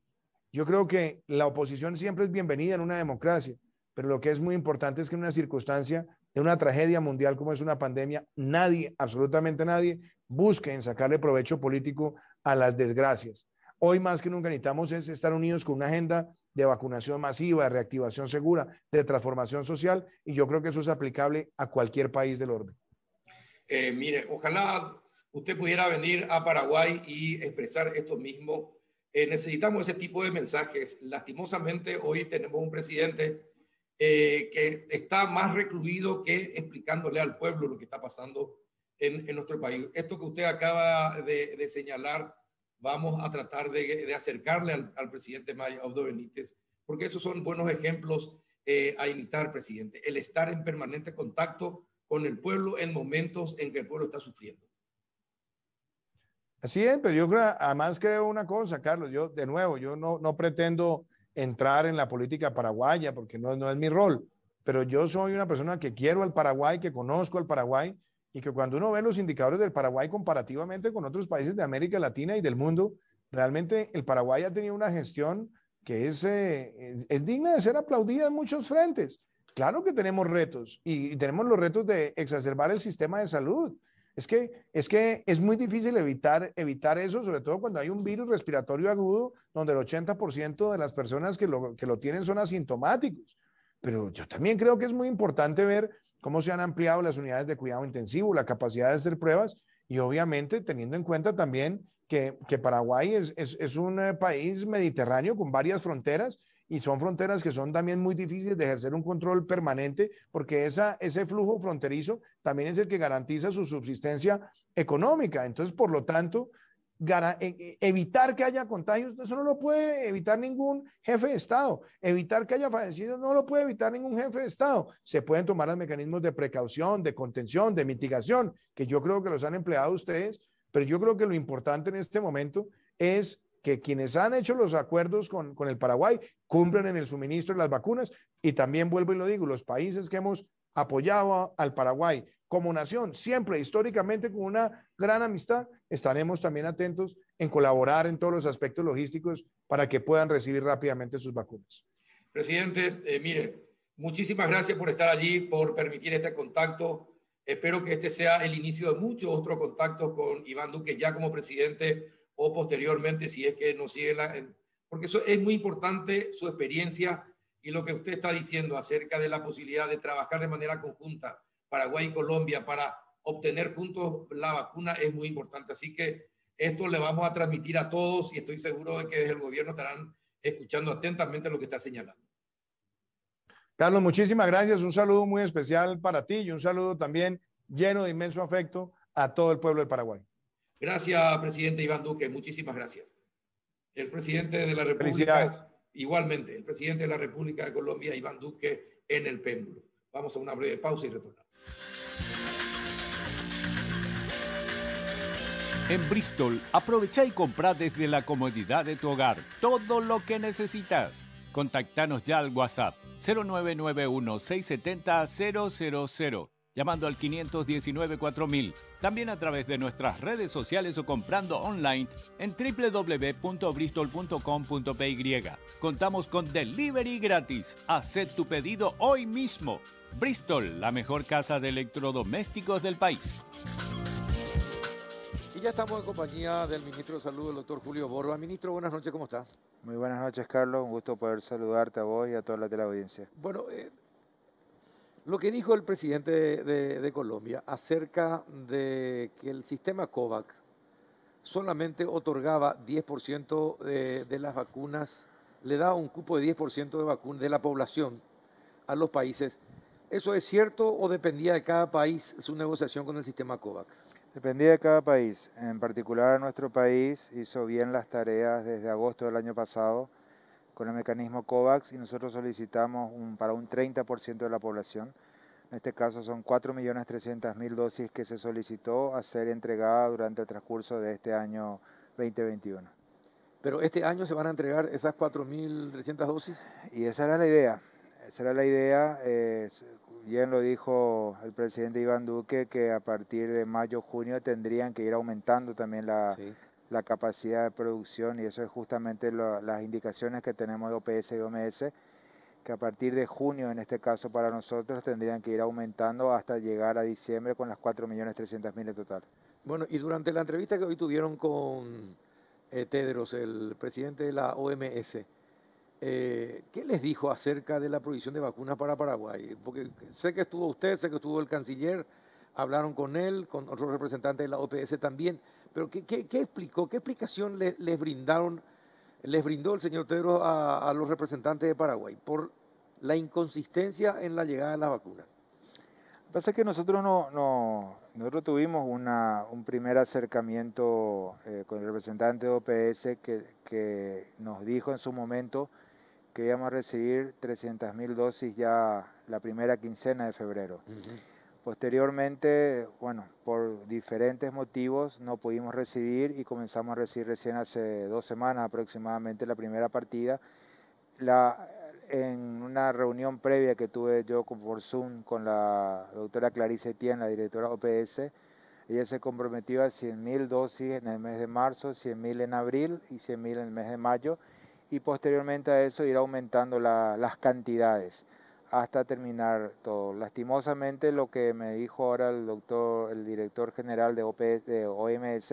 Yo creo que la oposición siempre es bienvenida en una democracia, pero lo que es muy importante es que en una circunstancia de una tragedia mundial como es una pandemia, nadie, absolutamente nadie, busque en sacarle provecho político a las desgracias. Hoy más que nunca necesitamos es estar unidos con una agenda de vacunación masiva, de reactivación segura, de transformación social, y yo creo que eso es aplicable a cualquier país del orden. Mire, ojalá usted pudiera venir a Paraguay y expresar esto mismo. Necesitamos ese tipo de mensajes. Lastimosamente, hoy tenemos un presidente que está más recluido que explicándole al pueblo lo que está pasando en nuestro país. Esto que usted acaba de señalar, vamos a tratar de acercarle al presidente Mario Abdo Benítez, porque esos son buenos ejemplos a imitar, presidente. El estar en permanente contacto con el pueblo en momentos en que el pueblo está sufriendo. Así es, pero yo además creo una cosa, Carlos, yo de nuevo, yo no pretendo entrar en la política paraguaya porque no es mi rol, pero yo soy una persona que quiero al Paraguay, que conozco al Paraguay y que cuando uno ve los indicadores del Paraguay comparativamente con otros países de América Latina y del mundo, realmente el Paraguay ha tenido una gestión que es digna de ser aplaudida en muchos frentes. Claro que tenemos retos y tenemos los retos de exacerbar el sistema de salud. Es que es muy difícil evitar eso, sobre todo cuando hay un virus respiratorio agudo, donde el 80% de las personas que lo tienen son asintomáticos. Pero yo también creo que es muy importante ver cómo se han ampliado las unidades de cuidado intensivo, la capacidad de hacer pruebas y obviamente teniendo en cuenta también que Paraguay es un país mediterráneo con varias fronteras y son fronteras que son también muy difíciles de ejercer un control permanente porque ese flujo fronterizo también es el que garantiza su subsistencia económica. Entonces, por lo tanto, evitar que haya contagios, eso no lo puede evitar ningún jefe de Estado. Evitar que haya fallecidos no lo puede evitar ningún jefe de Estado. Se pueden tomar los mecanismos de precaución, de contención, de mitigación, que yo creo que los han empleado ustedes, pero yo creo que lo importante en este momento es que quienes han hecho los acuerdos con el Paraguay cumplan en el suministro de las vacunas y también vuelvo y lo digo, los países que hemos apoyado al Paraguay como nación, siempre históricamente con una gran amistad, estaremos también atentos en colaborar en todos los aspectos logísticos para que puedan recibir rápidamente sus vacunas. Presidente, mire, muchísimas gracias por estar allí, por permitir este contacto. Espero que este sea el inicio de muchos otros contactos con Iván Duque ya como presidente o posteriormente si es que nos sigue porque eso es muy importante, su experiencia y lo que usted está diciendo acerca de la posibilidad de trabajar de manera conjunta, Paraguay y Colombia, para obtener juntos la vacuna es muy importante. Así que esto le vamos a transmitir a todos y estoy seguro de que desde el gobierno estarán escuchando atentamente lo que está señalando. Carlos, muchísimas gracias. Un saludo muy especial para ti y un saludo también lleno de inmenso afecto a todo el pueblo de Paraguay. Gracias, presidente Iván Duque. Muchísimas gracias. El presidente de la Felicidades. República, igualmente, el presidente de la República de Colombia, Iván Duque, en el péndulo. Vamos a una breve pausa y retornamos. En Bristol, aprovecha y compra desde la comodidad de tu hogar todo lo que necesitas. Contactanos ya al WhatsApp 0991-670-000, llamando al 519-4000. También a través de nuestras redes sociales o comprando online en www.bristol.com.py. Contamos con delivery gratis. Haz tu pedido hoy mismo. Bristol, la mejor casa de electrodomésticos del país. Y ya estamos en compañía del ministro de Salud, el doctor Julio Borba. Ministro, buenas noches, ¿cómo está? Muy buenas noches, Carlos. Un gusto poder saludarte a vos y a toda la teleaudiencia. Bueno, lo que dijo el presidente de Colombia acerca de que el sistema COVAX solamente otorgaba 10% de las vacunas, le da un cupo de 10% de vacunas de la población a los países. ¿Eso es cierto o dependía de cada país su negociación con el sistema COVAX? Dependía de cada país. En particular, nuestro país hizo bien las tareas desde agosto del año pasado con el mecanismo COVAX y nosotros solicitamos para un 30% de la población. En este caso son 4.300.000 dosis que se solicitó a ser entregada durante el transcurso de este año 2021. ¿Pero este año se van a entregar esas 4.300 dosis? Y esa era la idea. Esa era la idea. Bien lo dijo el presidente Iván Duque, que a partir de mayo, junio tendrían que ir aumentando también la capacidad de producción, y eso es justamente las indicaciones que tenemos de OPS y OMS, que a partir de junio, en este caso para nosotros, tendrían que ir aumentando hasta llegar a diciembre con las 4.300.000 en total. Bueno, y durante la entrevista que hoy tuvieron con Tedros, el presidente de la OMS, ¿qué les dijo acerca de la provisión de vacunas para Paraguay? Porque sé que estuvo usted, sé que estuvo el canciller, hablaron con él, con otros representantes de la OPS también, pero ¿qué explicó, qué explicación les brindó el señor Tedros a los representantes de Paraguay por la inconsistencia en la llegada de las vacunas? Lo que pasa es que nosotros nosotros tuvimos un primer acercamiento con el representante de OPS que nos dijo en su momento que íbamos a recibir 300.000 dosis ya la primera quincena de febrero. Posteriormente, bueno, por diferentes motivos no pudimos recibir y comenzamos a recibir recién hace 2 semanas aproximadamente la primera partida. En una reunión previa que tuve yo por Zoom con la doctora Clarice Etienne, la directora OPS, ella se comprometió a 100.000 dosis en el mes de marzo, 100.000 en abril y 100.000 en el mes de mayo, y posteriormente a eso ir aumentando las cantidades hasta terminar todo. Lastimosamente, lo que me dijo ahora el director general de OMS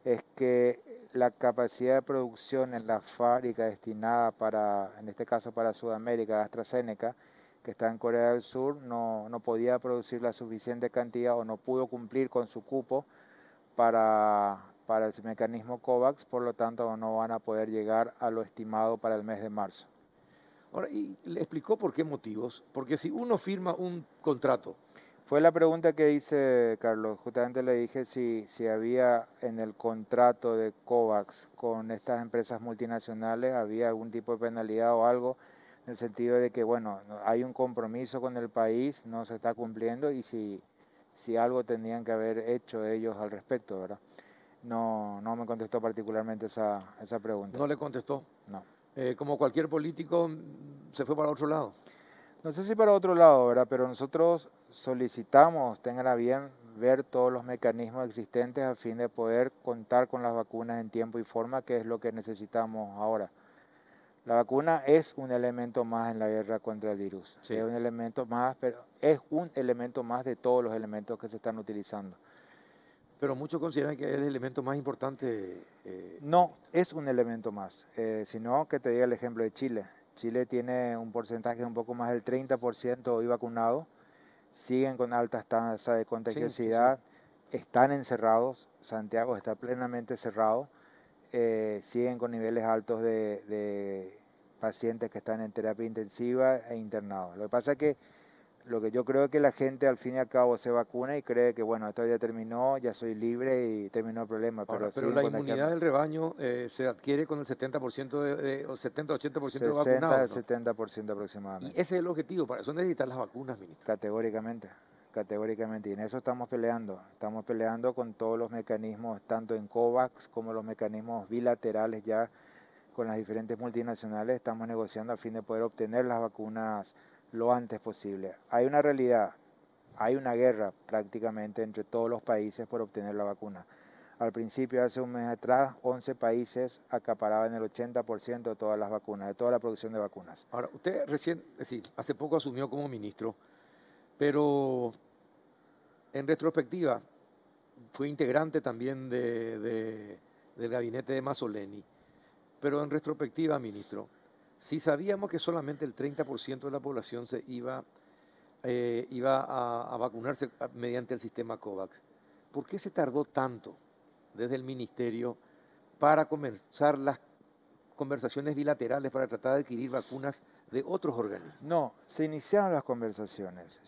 es que la capacidad de producción en la fábrica destinada en este caso para Sudamérica, AstraZeneca, que está en Corea del Sur, no podía producir la suficiente cantidad o no pudo cumplir con su cupo para el mecanismo COVAX, por lo tanto no van a poder llegar a lo estimado para el mes de marzo. Ahora, ¿y le explicó por qué motivos? Porque si uno firma un contrato... Fue la pregunta que hice, Carlos. Justamente le dije si había en el contrato de COVAX con estas empresas multinacionales, había algún tipo de penalidad o algo, en el sentido de que, bueno, hay un compromiso con el país, no se está cumpliendo, y si algo tendrían que haber hecho ellos al respecto, ¿verdad? No me contestó particularmente esa pregunta. ¿No le contestó? No. Como cualquier político, se fue para otro lado. No sé si para otro lado, ¿verdad? Pero nosotros solicitamos, tengan a bien, ver todos los mecanismos existentes a fin de poder contar con las vacunas en tiempo y forma, que es lo que necesitamos ahora. La vacuna es un elemento más en la guerra contra el virus. Sí. Es un elemento más, pero es un elemento más de todos los elementos que se están utilizando. Pero muchos consideran que es el elemento más importante. No, es un elemento más, sino que te diga el ejemplo de Chile. Chile tiene un porcentaje un poco más del 30% hoy vacunado, siguen con altas tasas de contagiosidad, están encerrados, Santiago está plenamente cerrado, siguen con niveles altos de pacientes que están en terapia intensiva e internados. Lo que pasa es que lo que yo creo es que la gente al fin y al cabo se vacuna y cree que bueno, esto ya terminó, ya soy libre y terminó el problema. Ahora, pero la inmunidad del rebaño se adquiere con el 70% o 70-80% de 60 al vacunados, ¿no? 70% Y aproximadamente. ese es el objetivo, para eso necesitan las vacunas, ministro. Categóricamente, categóricamente. Y en eso estamos peleando con todos los mecanismos, tanto en COVAX como los mecanismos bilaterales ya con las diferentes multinacionales. Estamos negociando a fin de poder obtener las vacunas lo antes posible. Hay una realidad, hay una guerra prácticamente entre todos los países por obtener la vacuna. Al principio, hace un mes atrás, 11 países acaparaban el 80% de todas las vacunas, de toda la producción de vacunas. Ahora, usted recién, es decir, hace poco asumió como ministro, pero en retrospectiva fue integrante también del gabinete de Mazzoleni. Pero en retrospectiva, ministro, si sabíamos que solamente el 30% de la población se iba a vacunarse mediante el sistema COVAX, ¿por qué se tardó tanto desde el ministerio para comenzar las conversaciones bilaterales para tratar de adquirir vacunas de otros organismos? No, se iniciaron las conversaciones,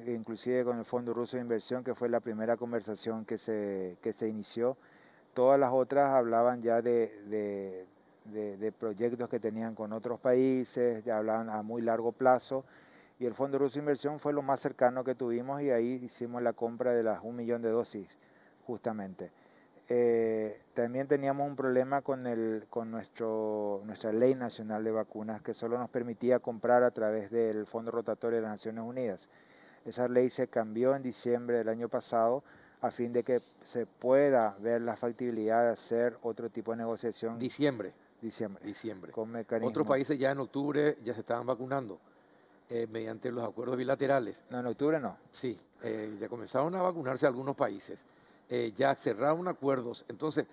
inclusive con el Fondo Ruso de Inversión, que fue la primera conversación que se inició. Todas las otras hablaban ya de proyectos que tenían con otros países, ya hablaban a muy largo plazo, y el Fondo Ruso de Inversión fue lo más cercano que tuvimos y ahí hicimos la compra de las 1 millón de dosis, justamente. También teníamos un problema con nuestra ley nacional de vacunas que solo nos permitía comprar a través del Fondo Rotatorio de las Naciones Unidas. Esa ley se cambió en diciembre del año pasado a fin de que se pueda ver la factibilidad de hacer otro tipo de negociación. Diciembre. Con mecanismos. Otros países ya en octubre ya se estaban vacunando mediante los acuerdos bilaterales. No, en octubre no. Sí, ya comenzaron a vacunarse algunos países. Ya cerraron acuerdos. Entonces,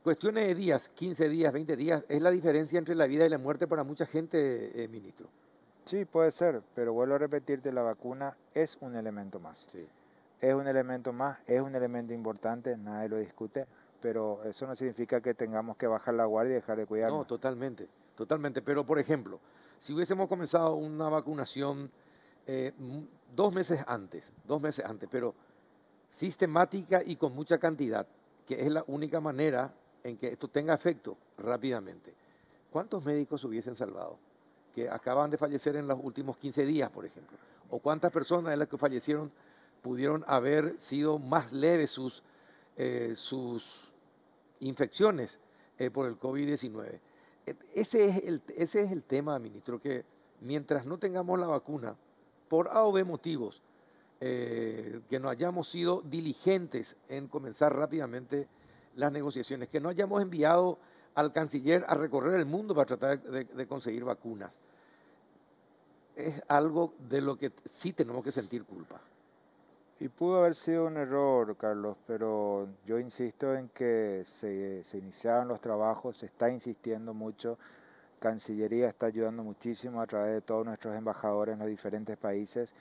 cuestiones de días, 15 días, 20 días, es la diferencia entre la vida y la muerte para mucha gente, ministro. Sí, puede ser, pero vuelvo a repetirte, la vacuna es un elemento más. Sí. Es un elemento más, es un elemento importante, nadie lo discute, pero eso no significa que tengamos que bajar la guardia y dejar de cuidarnos. No, totalmente, totalmente. Pero, por ejemplo, si hubiésemos comenzado una vacunación 2 meses antes, pero sistemática y con mucha cantidad, que es la única manera en que esto tenga efecto rápidamente, ¿cuántos médicos hubiesen salvado? Que acaban de fallecer en los últimos 15 días, por ejemplo. ¿O cuántas personas de las que fallecieron pudieron haber sido más leves sus infecciones por el COVID-19? Ese es el tema, ministro, que mientras no tengamos la vacuna, por A o B motivos, que no hayamos sido diligentes en comenzar rápidamente las negociaciones, que no hayamos enviado al canciller a recorrer el mundo para tratar de conseguir vacunas, es algo de lo que sí tenemos que sentir culpa. Y pudo haber sido un error, Carlos, pero yo insisto en que se iniciaron los trabajos, se está insistiendo mucho, Cancillería está ayudando muchísimo a través de todos nuestros embajadores en los diferentes países,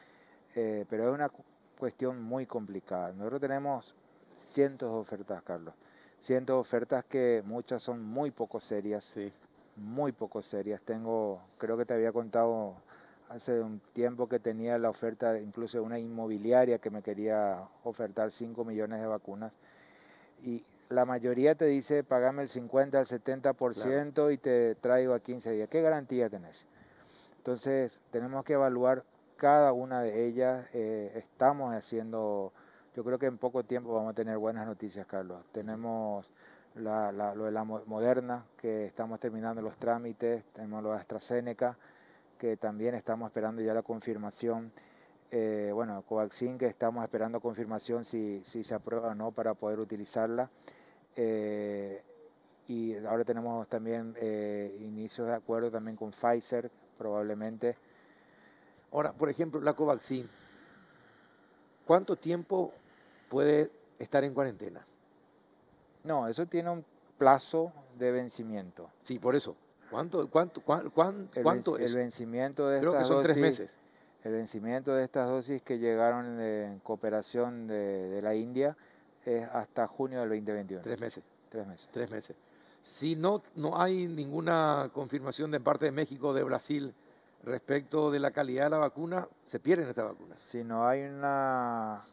pero es una cuestión muy complicada. Nosotros tenemos cientos de ofertas, Carlos, cientos de ofertas que muchas son muy poco serias, Sí. Muy poco serias. Creo que te había contado hace un tiempo que tenía la oferta incluso de una inmobiliaria que me quería ofertar 5 millones de vacunas y la mayoría te dice pagame el 50 al 70% claro, y te traigo a 15 días. ¿Qué garantía tenés? Entonces tenemos que evaluar cada una de ellas. Estamos haciendo, yo creo que en poco tiempo vamos a tener buenas noticias, Carlos. Tenemos lo de la Moderna, que estamos terminando los trámites, tenemos lo de AstraZeneca, que también estamos esperando ya la confirmación. Bueno, Covaxin, que estamos esperando confirmación si se aprueba o no para poder utilizarla. Y ahora tenemos también inicios de acuerdo también con Pfizer, probablemente. Ahora, por ejemplo, la Covaxin, ¿cuánto tiempo puede estar en cuarentena? No, eso tiene un plazo de vencimiento. Sí, por eso. ¿Cuánto es? El vencimiento de Creo que estas son 3 dosis, meses. el vencimiento de estas dosis que llegaron en cooperación de la India es hasta junio del 2021. 3 meses. 3 meses. 3 meses. Si no hay ninguna confirmación de parte de México o de Brasil respecto de la calidad de la vacuna, se pierden estas vacunas. Si no hay una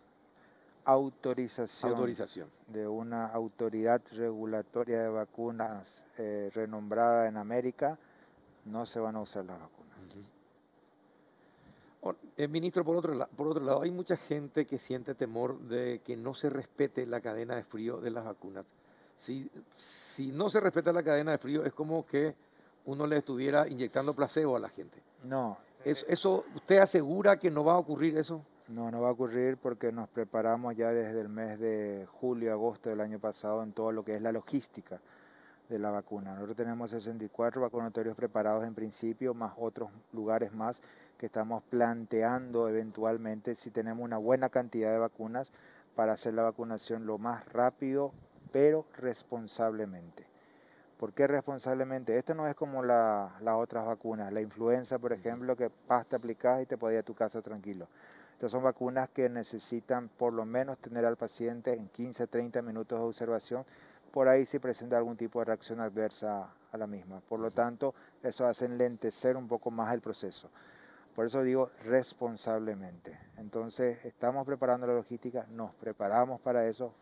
autorización de una autoridad regulatoria de vacunas renombrada en América, no se van a usar las vacunas. Ministro, por otro lado, hay mucha gente que siente temor de que no se respete la cadena de frío de las vacunas. Si no se respeta la cadena de frío, es como que uno le estuviera inyectando placebo a la gente. No. ¿Eso usted asegura que no va a ocurrir eso? No, no va a ocurrir porque nos preparamos ya desde el mes de julio, agosto del año pasado en todo lo que es la logística de la vacuna. Nosotros tenemos 64 vacunatorios preparados en principio, más otros lugares más que estamos planteando eventualmente si tenemos una buena cantidad de vacunas para hacer la vacunación lo más rápido, pero responsablemente. ¿Por qué responsablemente? Esto no es como las otras vacunas. La influenza, por ejemplo, que te aplicás y te podías ir a tu casa tranquilo. Estas son vacunas que necesitan por lo menos tener al paciente en 15 a 30 minutos de observación, por ahí si presenta algún tipo de reacción adversa a la misma. Por lo tanto, eso hace enlentecer un poco más el proceso. Por eso digo responsablemente. Entonces, estamos preparando la logística, nos preparamos para eso,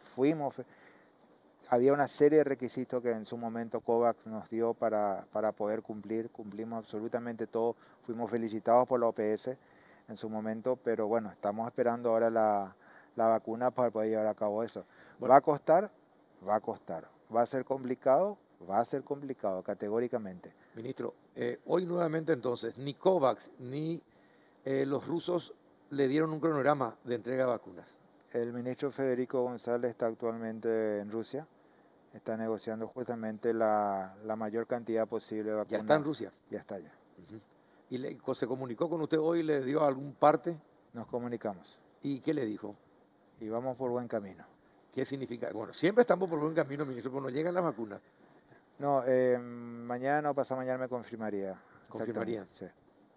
había una serie de requisitos que en su momento COVAX nos dio para poder cumplimos absolutamente todo, fuimos felicitados por la OPS en su momento, pero bueno, estamos esperando ahora la vacuna para poder llevar a cabo eso. Bueno, ¿va a costar? Va a costar. ¿Va a ser complicado? Va a ser complicado, categóricamente. Ministro, hoy nuevamente entonces, ni COVAX ni los rusos le dieron un cronograma de entrega de vacunas. El ministro Federico González está actualmente en Rusia, está negociando justamente la mayor cantidad posible de vacunas. ¿Ya está en Rusia? Ya está allá. ¿Y se comunicó con usted hoy? ¿Le dio algún parte? Nos comunicamos. ¿Y qué le dijo? Y vamos por buen camino. ¿Qué significa? Bueno, siempre estamos por buen camino, ministro, pero no llegan las vacunas. No, mañana o pasado mañana me confirmaría. ¿Confirmarían? Sí.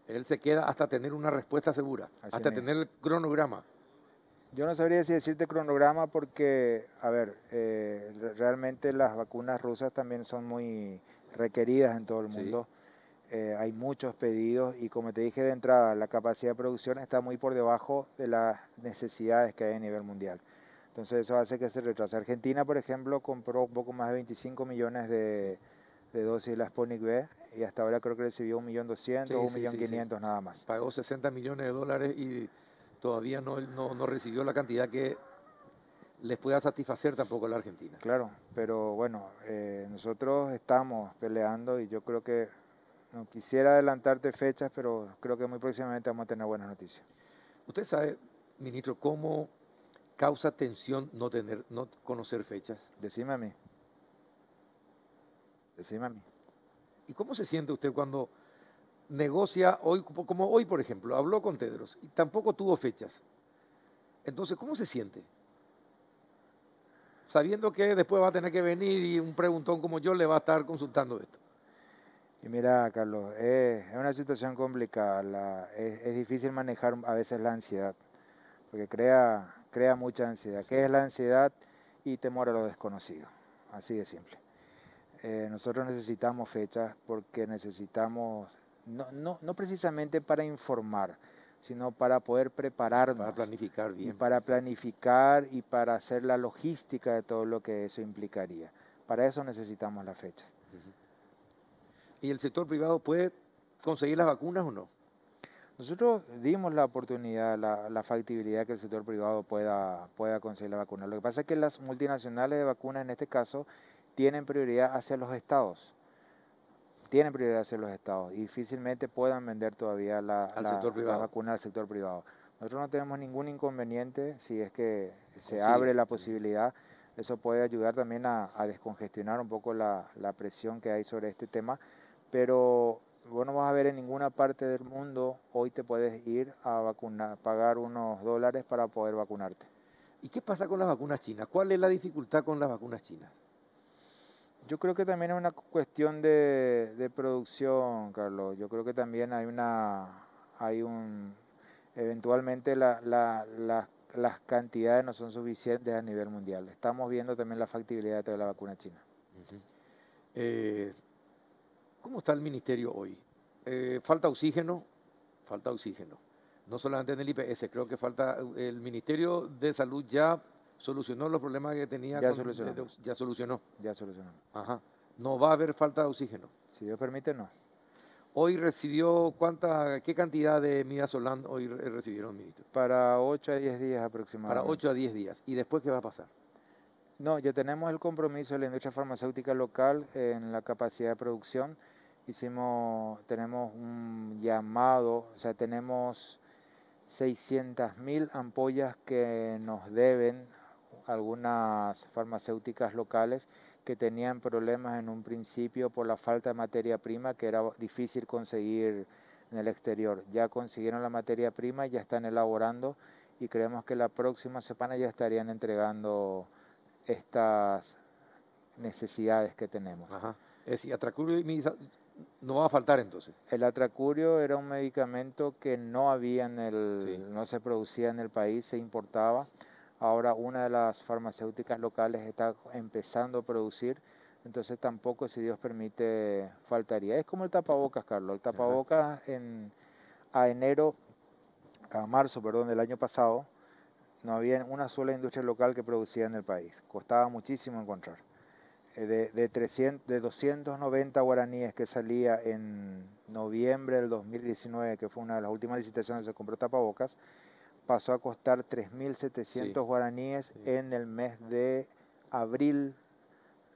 Él se queda hasta tener una respuesta segura, Así hasta mismo. tener el cronograma. Yo no sabría si decirte cronograma porque, a ver, realmente las vacunas rusas también son muy requeridas en todo el mundo. Sí. Hay muchos pedidos y como te dije de entrada, la capacidad de producción está muy por debajo de las necesidades que hay a nivel mundial. Entonces eso hace que se retrase. Argentina, por ejemplo, compró un poco más de 25 millones de dosis de la Sputnik V y hasta ahora creo que recibió 1.200.000 o 1.500.000 nada más. Pagó $60 millones y todavía no recibió la cantidad que les pueda satisfacer tampoco a la Argentina. Claro, pero bueno, nosotros estamos peleando y yo creo que no quisiera adelantarte fechas, pero creo que muy próximamente vamos a tener buenas noticias. Usted sabe, ministro, cómo causa tensión no conocer fechas. Decime a mí. Decime a mí. ¿Y cómo se siente usted cuando negocia hoy, como hoy por ejemplo, habló con Tedros y tampoco tuvo fechas? Entonces, ¿cómo se siente? Sabiendo que después va a tener que venir y un preguntón como yo le va a estar consultando esto. Y mira, Carlos, es una situación complicada. Es difícil manejar a veces la ansiedad, porque crea mucha ansiedad. Sí. ¿Qué es la ansiedad? Y temor a lo desconocido. Así de simple. Nosotros necesitamos fechas porque necesitamos, no precisamente para informar, sino para poder prepararnos. Para planificar bien. Para planificar y para hacer la logística de todo lo que eso implicaría. Para eso necesitamos las fechas. ¿Y el sector privado puede conseguir las vacunas o no? Nosotros dimos la oportunidad, la factibilidad que el sector privado pueda conseguir la vacuna. Lo que pasa es que las multinacionales de vacunas, en este caso, tienen prioridad hacia los estados. Tienen prioridad hacia los estados y difícilmente puedan vender todavía la vacuna al sector privado. Nosotros no tenemos ningún inconveniente si es que se abre la posibilidad. Eso puede ayudar también a descongestionar un poco la presión que hay sobre este tema. Pero vos no vas a ver en ninguna parte del mundo, hoy te puedes ir a vacunar, pagar unos dólares para poder vacunarte. ¿Y qué pasa con las vacunas chinas? ¿Cuál es la dificultad con las vacunas chinas? Yo creo que también es una cuestión de producción, Carlos. Yo creo que también eventualmente las cantidades no son suficientes a nivel mundial. Estamos viendo también la factibilidad de traer la vacuna china. Uh-huh. ¿Cómo está el ministerio hoy? Falta oxígeno, no solamente en el IPS, creo que falta, el Ministerio de Salud ya solucionó los problemas que tenía. Ya solucionó. Ya solucionó. Ya solucionó. Ajá. No va a haber falta de oxígeno. Si Dios permite, no. Hoy recibió, ¿qué cantidad de midazolam hoy recibieron, ministro? Para 8 a 10 días aproximadamente. Para 8 a 10 días. ¿Y después qué va a pasar? No, ya tenemos el compromiso de la industria farmacéutica local en la capacidad de producción. Tenemos un llamado, o sea, tenemos 600.000 ampollas que nos deben algunas farmacéuticas locales que tenían problemas en un principio por la falta de materia prima, que era difícil conseguir en el exterior. Ya consiguieron la materia prima, ya están elaborando y creemos que la próxima semana ya estarían entregando estas necesidades que tenemos. Ajá. Es decir, atracurio no va a faltar entonces. El atracurio era un medicamento que no había Sí. no se producía en el país, se importaba. Ahora una de las farmacéuticas locales está empezando a producir, entonces tampoco, si Dios permite, faltaría. Es como el tapabocas, Carlos. El tapabocas a marzo, del año pasado, no había una sola industria local que producía en el país. Costaba muchísimo encontrar. De 290 guaraníes que salía en noviembre del 2019, que fue una de las últimas licitaciones que se compró tapabocas, pasó a costar 3.700 guaraníes en el mes de abril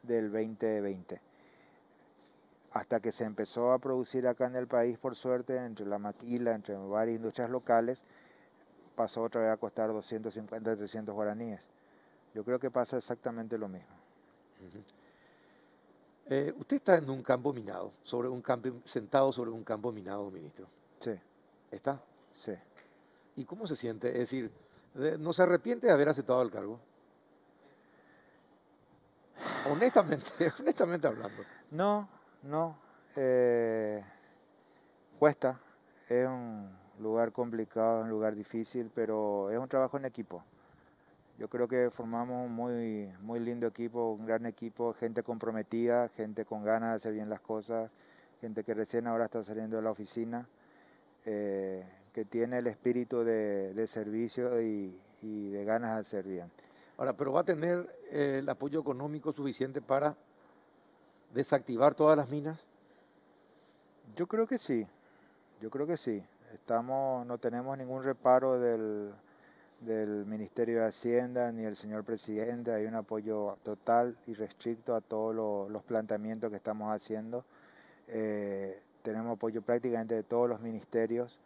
del 2020. Hasta que se empezó a producir acá en el país, por suerte, entre la maquila, entre varias industrias locales, pasó otra vez a costar 250, 300 guaraníes. Yo creo que pasa exactamente lo mismo. Usted está en un campo minado, sentado sobre un campo minado, ministro. Sí. ¿Está? Sí. ¿Y cómo se siente? Es decir, ¿no se arrepiente de haber aceptado el cargo? Honestamente hablando. No. Cuesta. Es un lugar complicado, es un lugar difícil, pero es un trabajo en equipo. Yo creo que formamos un muy lindo equipo, un gran equipo, gente comprometida, gente con ganas de hacer bien las cosas, gente que recién ahora está saliendo de la oficina, que tiene el espíritu de servicio y de ganas de hacer bien. Ahora, ¿pero va a tener el apoyo económico suficiente para desactivar todas las minas? Yo creo que sí. No tenemos ningún reparo del Ministerio de Hacienda ni el señor presidente. Hay un apoyo total y restricto a todos los planteamientos que estamos haciendo. Tenemos apoyo prácticamente de todos los ministerios.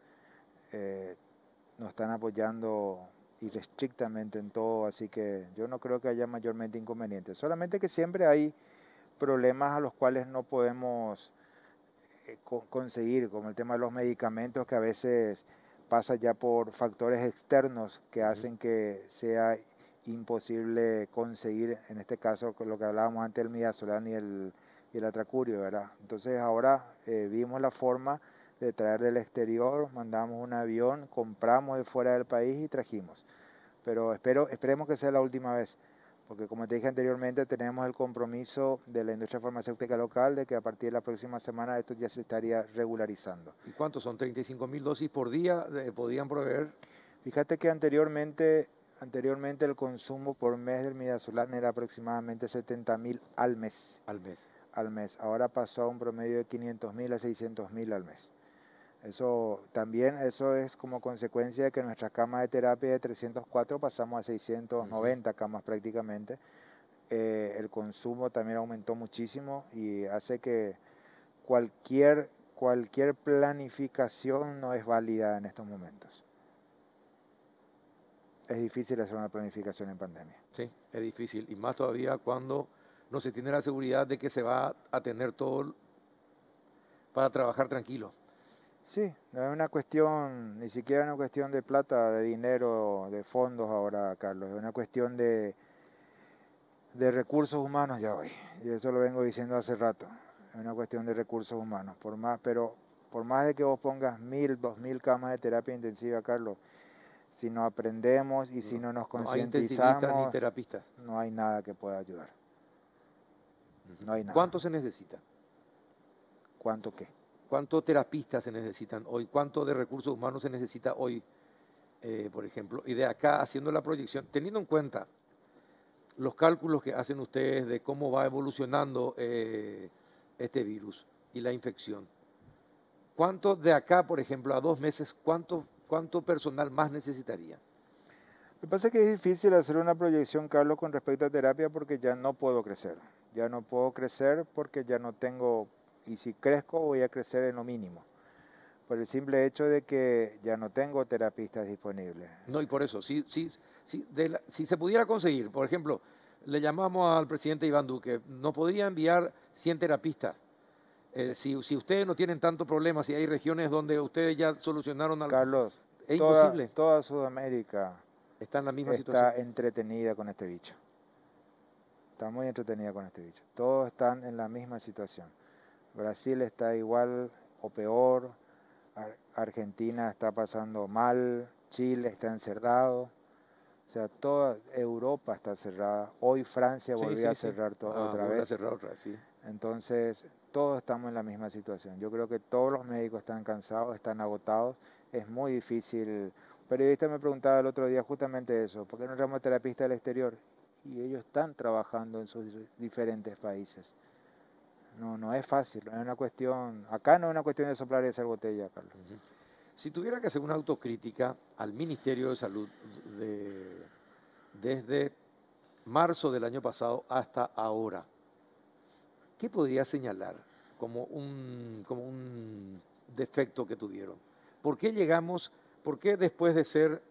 Nos están apoyando irrestrictamente en todo, así que yo no creo que haya mayormente inconvenientes. Solamente que siempre hay problemas a los cuales no podemos conseguir, como el tema de los medicamentos, que a veces pasa ya por factores externos que hacen que sea imposible conseguir, en este caso, con lo que hablábamos antes, el midazolam y el atracurio, ¿verdad? Entonces ahora vimos la forma de traer del exterior, mandamos un avión, compramos de fuera del país y trajimos. Pero esperemos que sea la última vez, porque como te dije anteriormente, tenemos el compromiso de la industria farmacéutica local de que a partir de la próxima semana esto ya se estaría regularizando. ¿Y cuántos son? ¿35.000 dosis por día podían proveer? Fíjate que anteriormente el consumo por mes del midazolam era aproximadamente 70.000 al mes. Al mes. Ahora pasó a un promedio de 500.000 a 600.000 al mes. Eso es como consecuencia de que nuestras camas de terapia de 304 pasamos a 690 camas prácticamente. El consumo también aumentó muchísimo y hace que cualquier planificación no es válida en estos momentos. Es difícil hacer una planificación en pandemia. Sí, es difícil, y más todavía cuando no se tiene la seguridad de que se va a tener todo para trabajar tranquilo. Sí, no es una cuestión, ni siquiera una cuestión de plata, de dinero, de fondos ahora, Carlos. Es una cuestión de De recursos humanos ya voy, y eso lo vengo diciendo hace rato, es una cuestión de recursos humanos, pero por más de que vos pongas 1000, 2000 camas de terapia intensiva, Carlos, si no aprendemos y si no nos No hay intensivistas ni concientizamos, terapistas. no hay nada que pueda ayudar, no hay nada. ¿Cuánto se necesita? ¿Cuánto qué? ¿Cuántos terapistas se necesitan hoy? ¿Cuánto de recursos humanos se necesita hoy, por ejemplo? Y de acá haciendo la proyección, teniendo en cuenta los cálculos que hacen ustedes de cómo va evolucionando este virus y la infección. ¿Cuánto de acá, por ejemplo, a 2 meses, cuánto personal más necesitaría? Lo que pasa es que es difícil hacer una proyección, Carlos, con respecto a terapia porque ya no puedo crecer. Ya no puedo crecer porque ya no tengo, y si crezco voy a crecer en lo mínimo. Por el simple hecho de que ya no tengo terapistas disponibles. No, y por eso, si se pudiera conseguir, por ejemplo, le llamamos al presidente Iván Duque, nos podría enviar 100 terapistas. Si ustedes no tienen tanto problema, si hay regiones donde ustedes ya solucionaron algo, Carlos, es imposible. Toda Sudamérica Está en la misma está situación. entretenida con este bicho. Está muy entretenida con este bicho. Todos están en la misma situación. Brasil está igual o peor. Argentina está pasando mal. Chile está encerrado. O sea, toda Europa está cerrada. Hoy Francia volvió a cerrar otra vez. A cerrar otra vez, sí. Entonces, todos estamos en la misma situación. Yo creo que todos los médicos están cansados, están agotados. Es muy difícil. Un periodista me preguntaba el otro día justamente eso. ¿Por qué no traemos terapistas del exterior? Y ellos están trabajando en sus diferentes países. No es fácil, no es una cuestión, acá no es una cuestión de soplar y hacer botella, Carlos. Si tuviera que hacer una autocrítica al Ministerio de Salud desde marzo del año pasado hasta ahora, ¿qué podría señalar como un defecto que tuvieron? ¿Por qué después de ser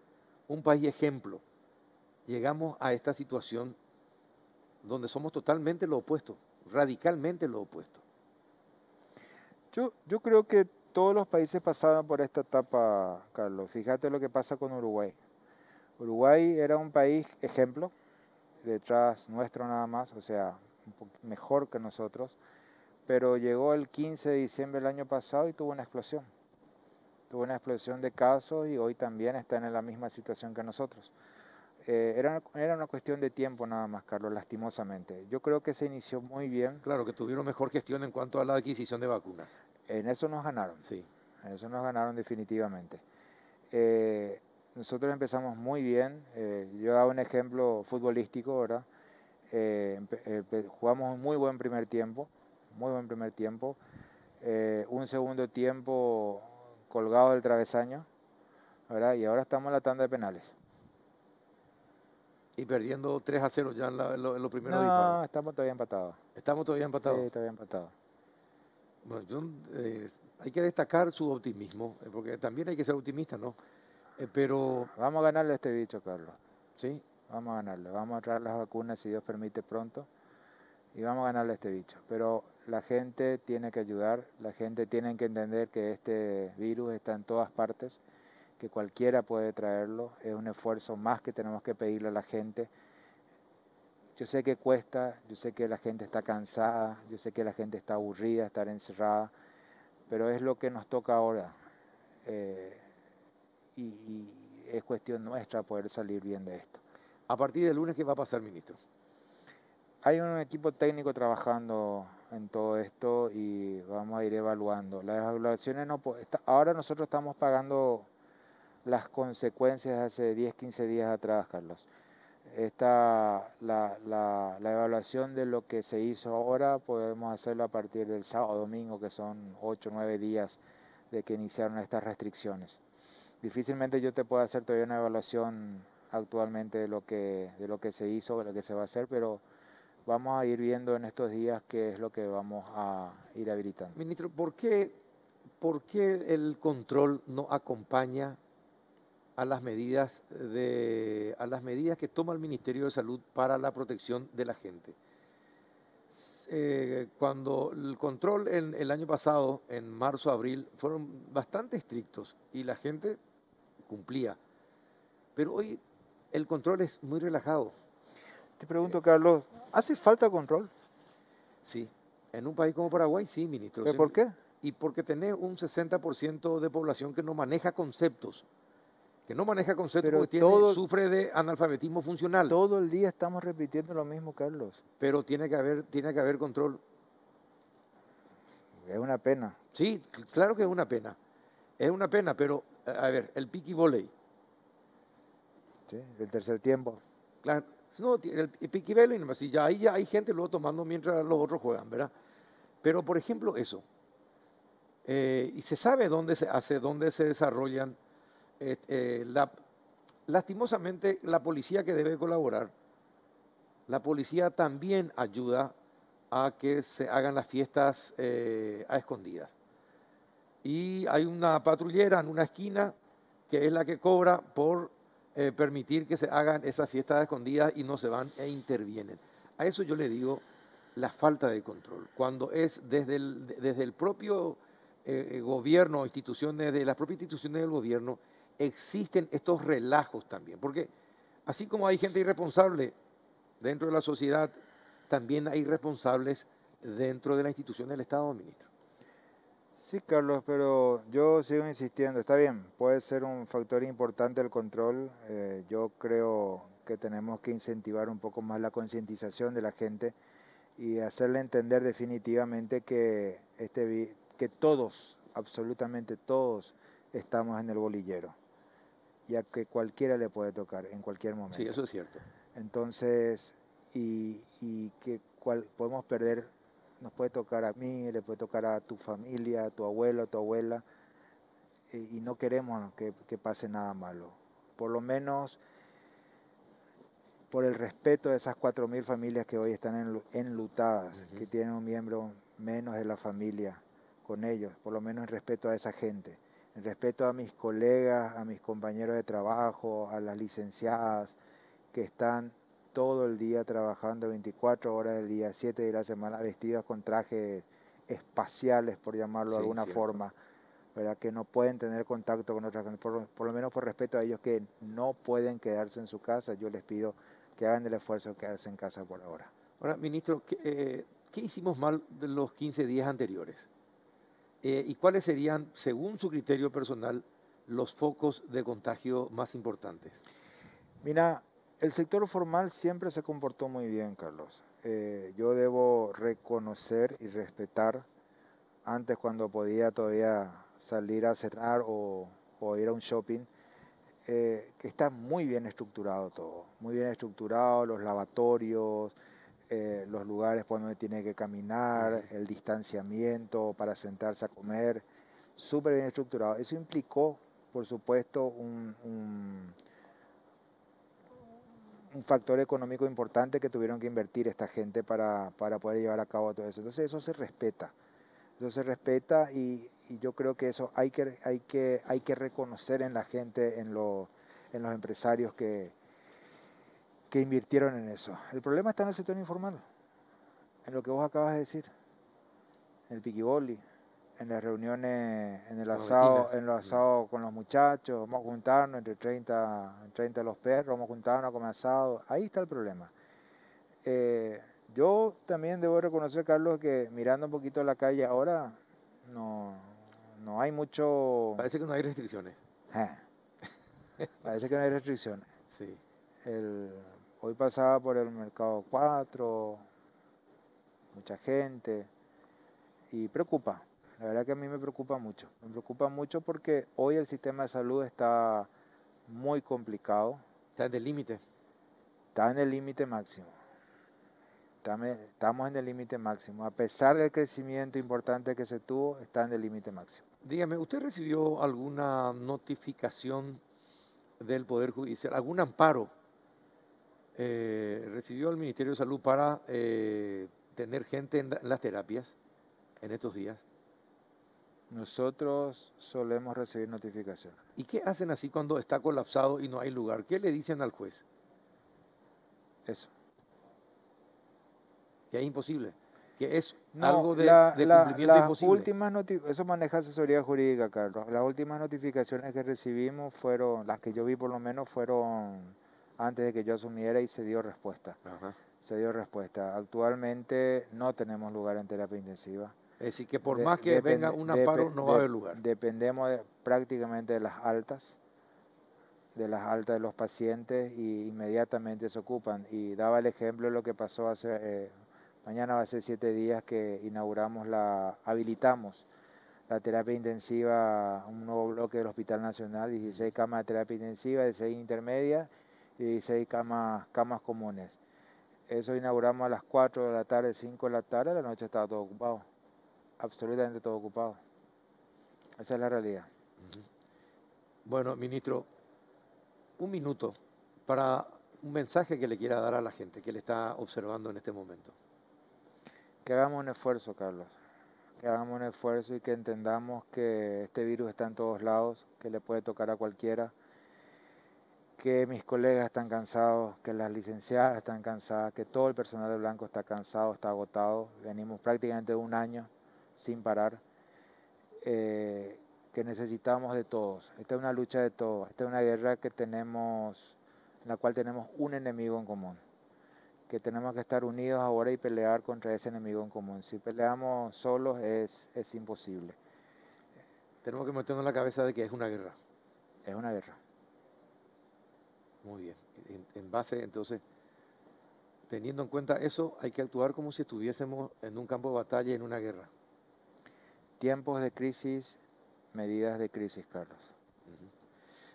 un país ejemplo, llegamos a esta situación donde somos totalmente lo opuesto, radicalmente lo opuesto? Yo creo que todos los países pasaron por esta etapa, Carlos. Fíjate lo que pasa con Uruguay. Uruguay era un país ejemplo, detrás nuestro nada más, o sea, un poco mejor que nosotros, pero llegó el 15 de diciembre del año pasado y tuvo una explosión. Tuvo una explosión de casos y hoy también están en la misma situación que nosotros. Era una cuestión de tiempo nada más, Carlos, lastimosamente. Yo creo que se inició muy bien. Claro, que tuvieron mejor gestión en cuanto a la adquisición de vacunas. En eso nos ganaron. Sí. En eso nos ganaron definitivamente. Nosotros empezamos muy bien. Yo daba un ejemplo futbolístico, ¿verdad? Jugamos un muy buen primer tiempo. Muy buen primer tiempo. Un segundo tiempo colgado del travesaño, ¿verdad? Y ahora estamos en la tanda de penales. Y perdiendo 3-0 ya en los primeros No, disparos. estamos todavía empatados. ¿Estamos todavía empatados? Sí, todavía empatados. Bueno, hay que destacar su optimismo, porque también hay que ser optimista, ¿no? Pero... Vamos a ganarle a este bicho, Carlos. Sí. Vamos a ganarle. Vamos a traer las vacunas, si Dios permite, pronto. Y vamos a ganarle a este bicho. Pero la gente tiene que ayudar, la gente tiene que entender que este virus está en todas partes, que cualquiera puede traerlo. Es un esfuerzo más que tenemos que pedirle a la gente. Yo sé que cuesta, yo sé que la gente está cansada, yo sé que la gente está aburrida de estar encerrada, pero es lo que nos toca ahora. Y es cuestión nuestra poder salir bien de esto. A partir del lunes, ¿qué va a pasar, ministro? Hay un equipo técnico trabajando en todo esto y vamos a ir evaluando. Las evaluaciones ahora nosotros estamos pagando las consecuencias de hace 10, 15 días atrás, Carlos. La evaluación de lo que se hizo ahora podemos hacerlo a partir del sábado o domingo, que son 8 o 9 días de que iniciaron estas restricciones. Difícilmente yo te puedo hacer todavía una evaluación actualmente de lo que se hizo, de lo que se va a hacer, pero vamos a ir viendo en estos días qué es lo que vamos a ir habilitando. Ministro, ¿por qué el control no acompaña a las medidas que toma el Ministerio de Salud para la protección de la gente? Cuando el control el año pasado, en marzo, abril, fueron bastante estrictos y la gente cumplía. Pero hoy el control es muy relajado. Te pregunto, Carlos, ¿hace falta control? Sí, en un país como Paraguay, sí, ministro. ¿Pero por qué? Y porque tenés un 60% de población que no maneja conceptos. Pero Porque sufre de analfabetismo funcional. todo el día estamos repitiendo lo mismo, Carlos. Pero tiene que haber control. Es una pena. Sí, claro que es una pena. Es una pena, pero a ver, el piqui voley. ¿Sí? El tercer tiempo. Claro, no, el piqui voley, si ya hay gente luego tomando mientras los otros juegan, ¿verdad? Pero por ejemplo eso. Y se sabe dónde se hace, dónde se desarrollan. Lastimosamente, la policía que debe colaborar, la policía también ayuda a que se hagan las fiestas a escondidas. Y hay una patrullera en una esquina que es la que cobra por permitir que se hagan esas fiestas a escondidas y no se van e intervienen. A eso yo le digo la falta de control. Cuando es desde el propio gobierno, de las propias instituciones del gobierno, existen estos relajos también. Porque así como hay gente irresponsable dentro de la sociedad, también hay responsables dentro de la institución del Estado, ministro. Sí, Carlos, pero yo sigo insistiendo. Está bien, puede ser un factor importante el control. Yo creo que tenemos que incentivar un poco más la concientización de la gente y hacerle entender definitivamente que todos, absolutamente todos, estamos en el bolillero, ya que cualquiera le puede tocar en cualquier momento. Sí, eso es cierto. Entonces, y que podemos perder, nos puede tocar a mí, le puede tocar a tu familia, a tu abuelo, a tu abuela, y no queremos que pase nada malo. Por lo menos por el respeto de esas 4.000 familias que hoy están enlutadas, que tienen un miembro menos de la familia con ellos, por lo menos en respeto a esa gente, en respeto a mis colegas, a mis compañeros de trabajo, a las licenciadas que están todo el día trabajando 24 horas del día, 7 días de la semana, vestidas con trajes espaciales, por llamarlo de alguna forma, ¿verdad? Que no pueden tener contacto con otra gente, por lo menos por respeto a ellos que no pueden quedarse en su casa. Yo les pido que hagan el esfuerzo de quedarse en casa por ahora. Ahora, ministro, ¿qué hicimos mal de los 15 días anteriores? ¿Y cuáles serían, según su criterio personal, los focos de contagio más importantes? Mira, el sector formal siempre se comportó muy bien, Carlos. Yo debo reconocer y respetar, antes cuando podía todavía salir a cenar o ir a un shopping, que está muy bien estructurado todo, muy bien estructurado, los lavatorios, los lugares por donde tiene que caminar, el distanciamiento para sentarse a comer, súper bien estructurado. Eso implicó, por supuesto, un factor económico importante que tuvieron que invertir esta gente para poder llevar a cabo todo eso. Entonces eso se respeta. Y yo creo que eso hay que reconocer en la gente, en los empresarios que invirtieron en eso. El problema está en el sector informal, en lo que vos acabas de decir, en el piquiboli, en las reuniones, en los asados con los muchachos, vamos a juntarnos entre 30 los perros, vamos a juntarnos a comer asado. Ahí está el problema. Yo también debo reconocer, Carlos, que mirando un poquito la calle ahora, no hay mucho... Parece que no hay restricciones. Parece que no hay restricciones. Sí. Hoy pasaba por el Mercado 4, mucha gente, y preocupa. La verdad que a mí me preocupa mucho. Me preocupa mucho porque hoy el sistema de salud está muy complicado. Está en el límite. Está en el límite máximo. Estamos en el límite máximo. A pesar del crecimiento importante que se tuvo, está en el límite máximo. Dígame, ¿usted recibió alguna notificación del Poder Judicial, algún amparo recibió el Ministerio de Salud para tener gente en las terapias en estos días? Nosotros solemos recibir notificación. ¿Y qué hacen así cuando está colapsado y no hay lugar? ¿Qué le dicen al juez? Eso. Que es imposible, que es algo de cumplimiento imposible. Eso maneja asesoría jurídica, Carlos. Las últimas notificaciones que recibimos fueron, las que yo vi por lo menos, fueron antes de que yo asumiera y se dio respuesta. Ajá. Se dio respuesta. Actualmente no tenemos lugar en terapia intensiva. Es decir, que por más que venga un amparo, no va a haber lugar. Dependemos prácticamente de las altas de los pacientes y inmediatamente se ocupan. Y daba el ejemplo de lo que pasó mañana va a ser 7 días que habilitamos la terapia intensiva, un nuevo bloque del Hospital Nacional, 16 camas de terapia intensiva, 16 intermedias y 16 camas comunes. Eso inauguramos a las 4 de la tarde, 5 de la tarde, la noche estaba todo ocupado, absolutamente todo ocupado. Esa es la realidad. Bueno, ministro, un minuto para un mensaje que le quiera dar a la gente que le está observando en este momento. Que hagamos un esfuerzo, Carlos, que hagamos un esfuerzo y que entendamos que este virus está en todos lados, que le puede tocar a cualquiera, que mis colegas están cansados, que las licenciadas están cansadas, que todo el personal de Blanco está cansado, está agotado. Venimos prácticamente 1 año sin parar, que necesitamos de todos. Esta es una lucha de todos, esta es una guerra en la cual tenemos un enemigo en común, que tenemos que estar unidos ahora y pelear contra ese enemigo en común. Si peleamos solos es imposible. Tenemos que meternos en la cabeza de que es una guerra. Es una guerra. Muy bien. En base, entonces, teniendo en cuenta eso, hay que actuar como si estuviésemos en un campo de batalla, en una guerra. Tiempos de crisis, medidas de crisis, Carlos.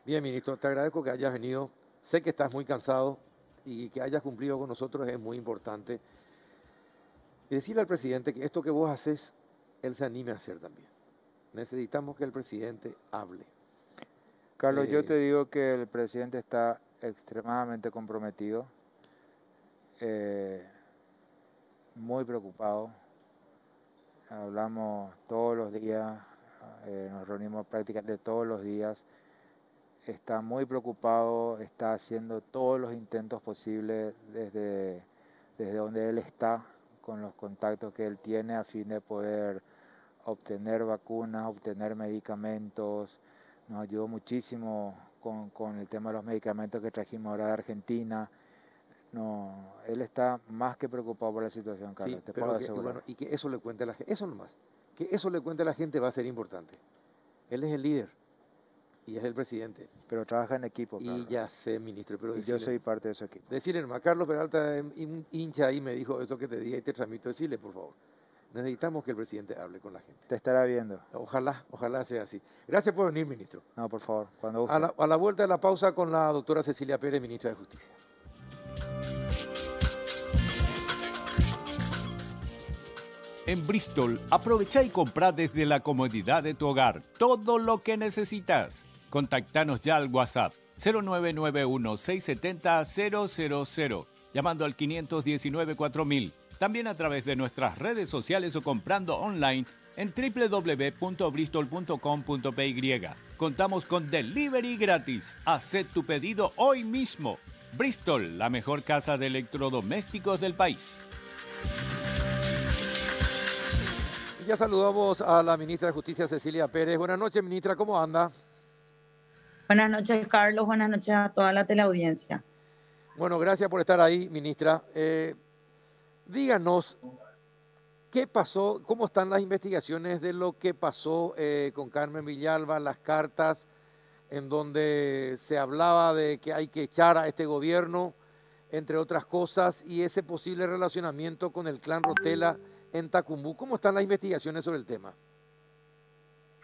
Bien, ministro, te agradezco que hayas venido. Sé que estás muy cansado y que hayas cumplido con nosotros es muy importante. Y decirle al presidente que esto que vos haces, él se anime a hacer también. Necesitamos que el presidente hable. Carlos, yo te digo que el presidente está extremadamente comprometido, muy preocupado. Hablamos todos los días, nos reunimos prácticamente todos los días. Está muy preocupado, está haciendo todos los intentos posibles desde donde él está, con los contactos que él tiene, a fin de poder obtener vacunas, obtener medicamentos. Nos ayudó muchísimo con el tema de los medicamentos que trajimos ahora de Argentina. No, él está más que preocupado por la situación, Carlos, sí, te puedo asegurar. Bueno, y que eso le cuente a la gente, eso nomás, que eso le cuente a la gente va a ser importante. Él es el líder y es el presidente. Pero trabaja en equipo, Carlos. Y ya sé, ministro, pero yo soy parte de su equipo. Decirle nomás, Carlos Peralta, un hincha ahí me dijo eso que te dije y te transmito, decirle, por favor. Necesitamos que el presidente hable con la gente. Te estará viendo. Ojalá sea así. Gracias por venir, ministro. No, por favor, cuando guste. A la vuelta de la pausa con la doctora Cecilia Pérez, ministra de Justicia. En Bristol, aprovecha y compra desde la comodidad de tu hogar todo lo que necesitas. Contactanos ya al WhatsApp 0991-670-000, llamando al 519-4000. También a través de nuestras redes sociales o comprando online en www.bristol.com.py. Contamos con delivery gratis. Haz tu pedido hoy mismo. Bristol, la mejor casa de electrodomésticos del país. Y ya saludamos a la ministra de Justicia, Cecilia Pérez. Buenas noches, ministra, ¿cómo anda? Buenas noches, Carlos. Buenas noches a toda la teleaudiencia. Bueno, gracias por estar ahí, ministra. Díganos, ¿qué pasó? ¿Cómo están las investigaciones de lo que pasó con Carmen Villalba, las cartas en donde se hablaba de que hay que echar a este gobierno, entre otras cosas, y ese posible relacionamiento con el clan Rotela en Tacumbú? ¿Cómo están las investigaciones sobre el tema?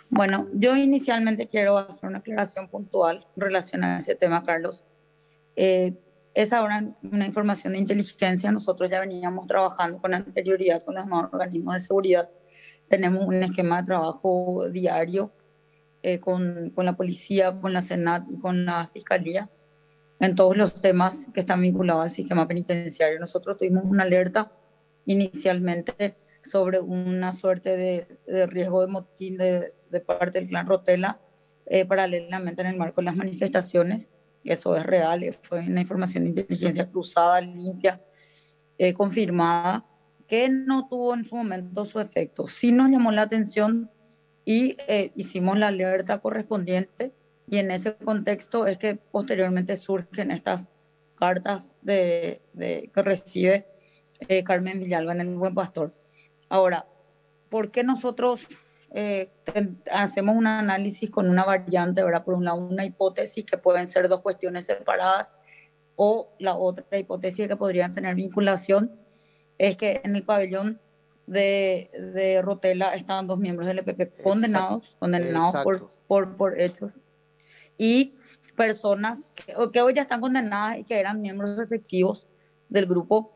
Bueno, yo inicialmente quiero hacer una aclaración puntual relacionada a ese tema, Carlos. Es ahora una información de inteligencia. Nosotros ya veníamos trabajando con anterioridad con los demás organismos de seguridad. Tenemos un esquema de trabajo diario con la policía, con la Senat y con la Fiscalía en todos los temas que están vinculados al sistema penitenciario. Nosotros tuvimos una alerta inicialmente sobre una suerte de riesgo de motín de parte del clan Rotela, paralelamente en el marco de las manifestaciones. Eso es real, fue una información de inteligencia cruzada, limpia, confirmada, que no tuvo en su momento su efecto. Sí nos llamó la atención y hicimos la alerta correspondiente, y en ese contexto es que posteriormente surgen estas cartas que recibe Carmen Villalba en el Buen Pastor. Ahora, ¿por qué nosotros hacemos un análisis con una variante, ¿verdad? Por un lado, una hipótesis que pueden ser dos cuestiones separadas, o la otra hipótesis que podrían tener vinculación es que en el pabellón de Rotela estaban 2 miembros del EPP condenados por hechos, y personas que hoy ya están condenadas y que eran miembros efectivos del grupo,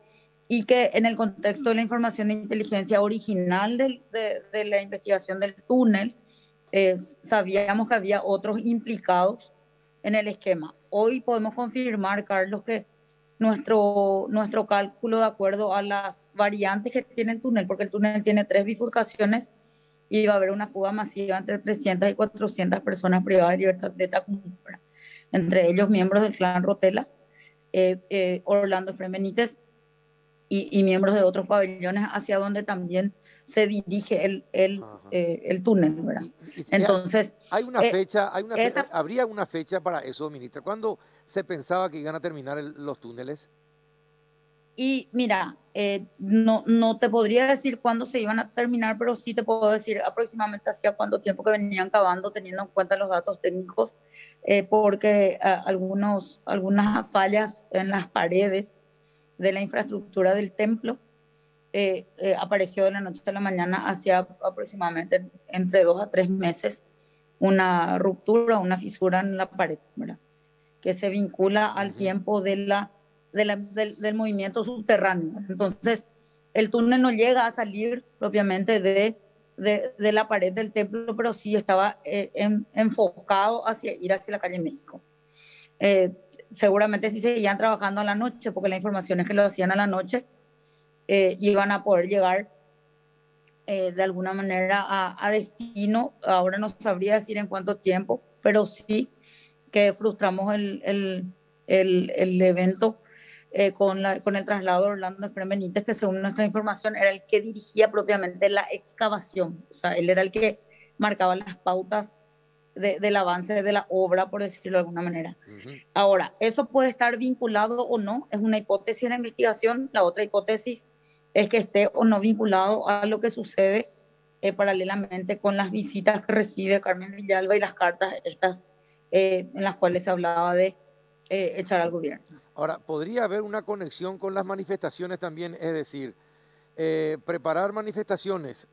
y que en el contexto de la información de inteligencia original de la investigación del túnel, sabíamos que había otros implicados en el esquema. Hoy podemos confirmar, Carlos, que nuestro cálculo de acuerdo a las variantes que tiene el túnel, porque el túnel tiene 3 bifurcaciones y va a haber una fuga masiva entre 300 y 400 personas privadas de libertad de Tacumú, entre ellos miembros del clan Rotela, Orlando Efraín Benítez y miembros de otros pabellones, hacia donde también se dirige el túnel, ¿verdad? Entonces, ¿habría una fecha para eso, ministra? ¿Cuándo se pensaba que iban a terminar los túneles? Y mira, no te podría decir cuándo se iban a terminar, pero sí te puedo decir aproximadamente hacía cuánto tiempo que venían cavando, teniendo en cuenta los datos técnicos, porque algunas fallas en las paredes de la infraestructura del templo apareció de la noche a la mañana, hacia aproximadamente entre 2 a 3 meses, una ruptura, una fisura en la pared, ¿verdad? Que se vincula al tiempo del movimiento subterráneo. Entonces, el túnel no llega a salir propiamente de la pared del templo, pero sí estaba enfocado hacia ir hacia la calle México. Seguramente sí seguían trabajando a la noche, porque la información es que lo hacían a la noche, iban a poder llegar de alguna manera a destino. Ahora no sabría decir en cuánto tiempo, pero sí que frustramos el evento con el traslado de Orlando Efraín Benítez, que según nuestra información era el que dirigía propiamente la excavación. O sea, él era el que marcaba las pautas del avance de la obra, por decirlo de alguna manera. Ahora, eso puede estar vinculado o no, es una hipótesis en la investigación. La otra hipótesis es que esté o no vinculado a lo que sucede paralelamente con las visitas que recibe Carmen Villalba y las cartas estas en las cuales se hablaba de echar al gobierno. Ahora, ¿podría haber una conexión con las manifestaciones también? Es decir, preparar manifestaciones,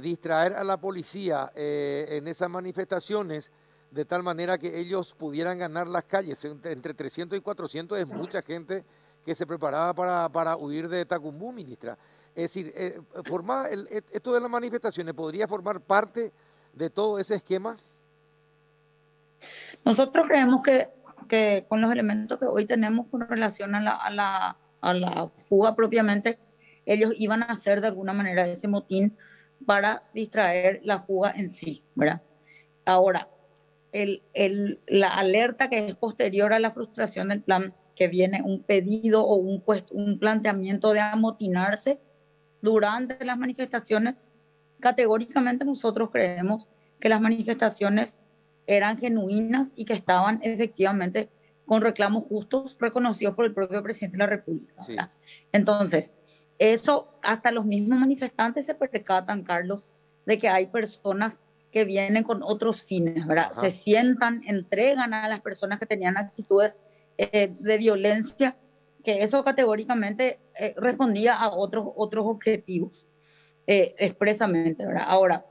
distraer a la policía en esas manifestaciones, de tal manera que ellos pudieran ganar las calles. Entre 300 y 400 es mucha gente que se preparaba para huir de Tacumbú, ministra. Es decir, esto de las manifestaciones, ¿podría formar parte de todo ese esquema? Nosotros creemos que con los elementos que hoy tenemos con relación a la fuga propiamente, ellos iban a hacer de alguna manera ese motín para distraer la fuga en sí, ¿verdad? Ahora, la alerta que es posterior a la frustración del plan, que viene un pedido o un planteamiento de amotinarse durante las manifestaciones, categóricamente nosotros creemos que las manifestaciones eran genuinas y que estaban efectivamente con reclamos justos reconocidos por el propio presidente de la República. Sí. Entonces, eso hasta los mismos manifestantes se percatan, Carlos, de que hay personas que vienen con otros fines, ¿verdad? Ajá. Se sientan, entregan a las personas que tenían actitudes de violencia, que eso categóricamente respondía a otros objetivos expresamente, ¿verdad? Ahora,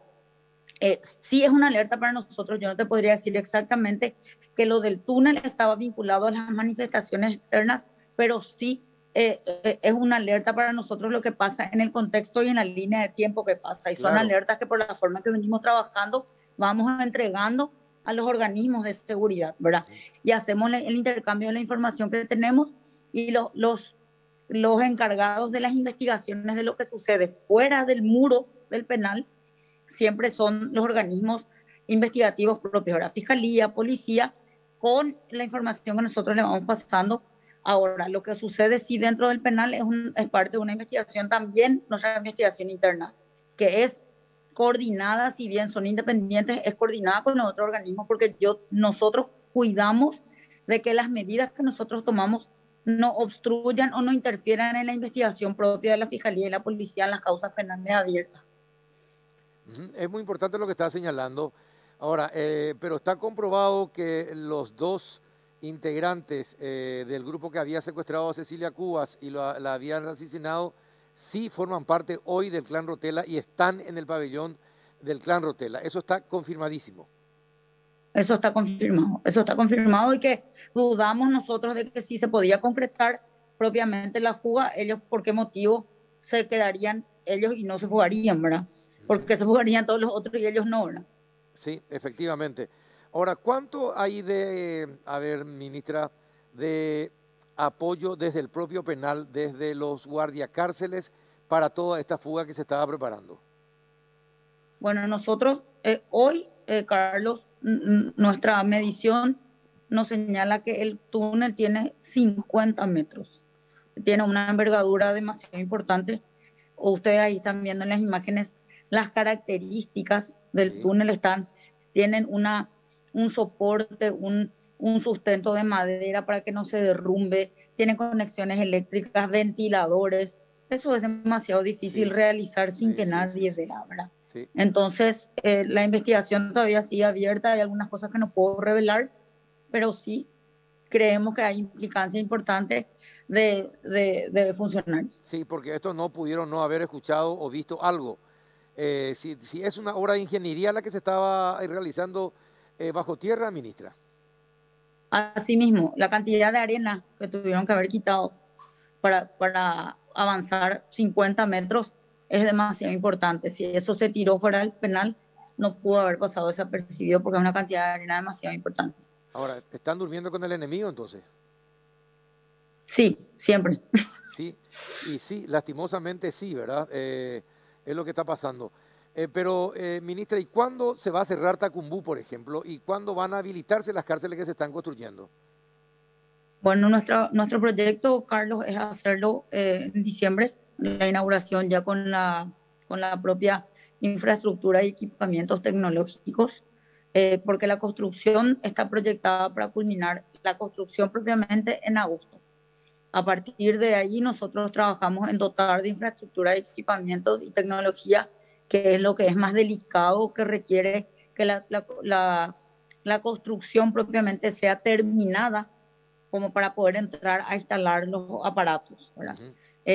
sí es una alerta para nosotros. Yo no te podría decir exactamente que lo del túnel estaba vinculado a las manifestaciones externas, pero sí es una alerta para nosotros lo que pasa en el contexto y en la línea de tiempo que pasa. Y son alertas que por la forma que venimos trabajando vamos entregando a los organismos de seguridad, ¿verdad? Y hacemos el intercambio de la información que tenemos, y los encargados de las investigaciones de lo que sucede fuera del muro del penal siempre son los organismos investigativos propios, la Fiscalía, Policía, con la información que nosotros le vamos pasando. Ahora, lo que sucede sí dentro del penal es parte de una investigación también, nuestra investigación interna, que es coordinada, si bien son independientes, es coordinada con los otros organismos, porque nosotros cuidamos de que las medidas que nosotros tomamos no obstruyan o no interfieran en la investigación propia de la Fiscalía y la Policía en las causas penales abiertas. Es muy importante lo que está señalando. Ahora, pero está comprobado que los dos integrantes del grupo que había secuestrado a Cecilia Cubas y la habían asesinado, sí forman parte hoy del clan Rotella y están en el pabellón del clan Rotella. Eso está confirmadísimo. Eso está confirmado y que dudamos nosotros de que sí se podía concretar propiamente la fuga. Ellos, ¿por qué motivo se quedarían ellos y no se fugarían, verdad? Porque se fugarían todos los otros y ellos no, ¿verdad? Sí, efectivamente. Ahora, ¿cuánto hay ministra, de apoyo desde el propio penal, desde los guardiacárceles, para toda esta fuga que se estaba preparando? Bueno, nosotros hoy, Carlos, nuestra medición nos señala que el túnel tiene 50 metros. Tiene una envergadura demasiado importante. Ustedes ahí están viendo en las imágenes las características del túnel. Tienen un soporte, un sustento de madera para que no se derrumbe. Tienen conexiones eléctricas, ventiladores. Eso es demasiado difícil realizar sin que nadie vea, ¿verdad? Sí. Entonces, la investigación todavía sigue abierta, hay algunas cosas que no puedo revelar, pero sí creemos que hay implicancia importante de funcionarios. Sí, porque estos no pudieron no haber escuchado o visto algo. Si es una obra de ingeniería la que se estaba realizando bajo tierra, ministra. Asimismo, la cantidad de arena que tuvieron que haber quitado para avanzar 50 metros es demasiado importante. Si eso se tiró fuera del penal, no pudo haber pasado desapercibido porque es una cantidad de arena demasiado importante. Ahora, ¿están durmiendo con el enemigo entonces? Sí, siempre. Sí, y sí, lastimosamente sí, ¿verdad? Es lo que está pasando. Pero, ministra, ¿y cuándo se va a cerrar Tacumbú, por ejemplo? ¿Y cuándo van a habilitarse las cárceles que se están construyendo? Bueno, nuestro proyecto, Carlos, es hacerlo en diciembre, la inauguración ya con la propia infraestructura y equipamientos tecnológicos, porque la construcción está proyectada para culminar la construcción propiamente en agosto. A partir de ahí nosotros trabajamos en dotar de infraestructura, de equipamientos y tecnología, que es lo que es más delicado, que requiere que la construcción propiamente sea terminada como para poder entrar a instalar los aparatos, ¿verdad?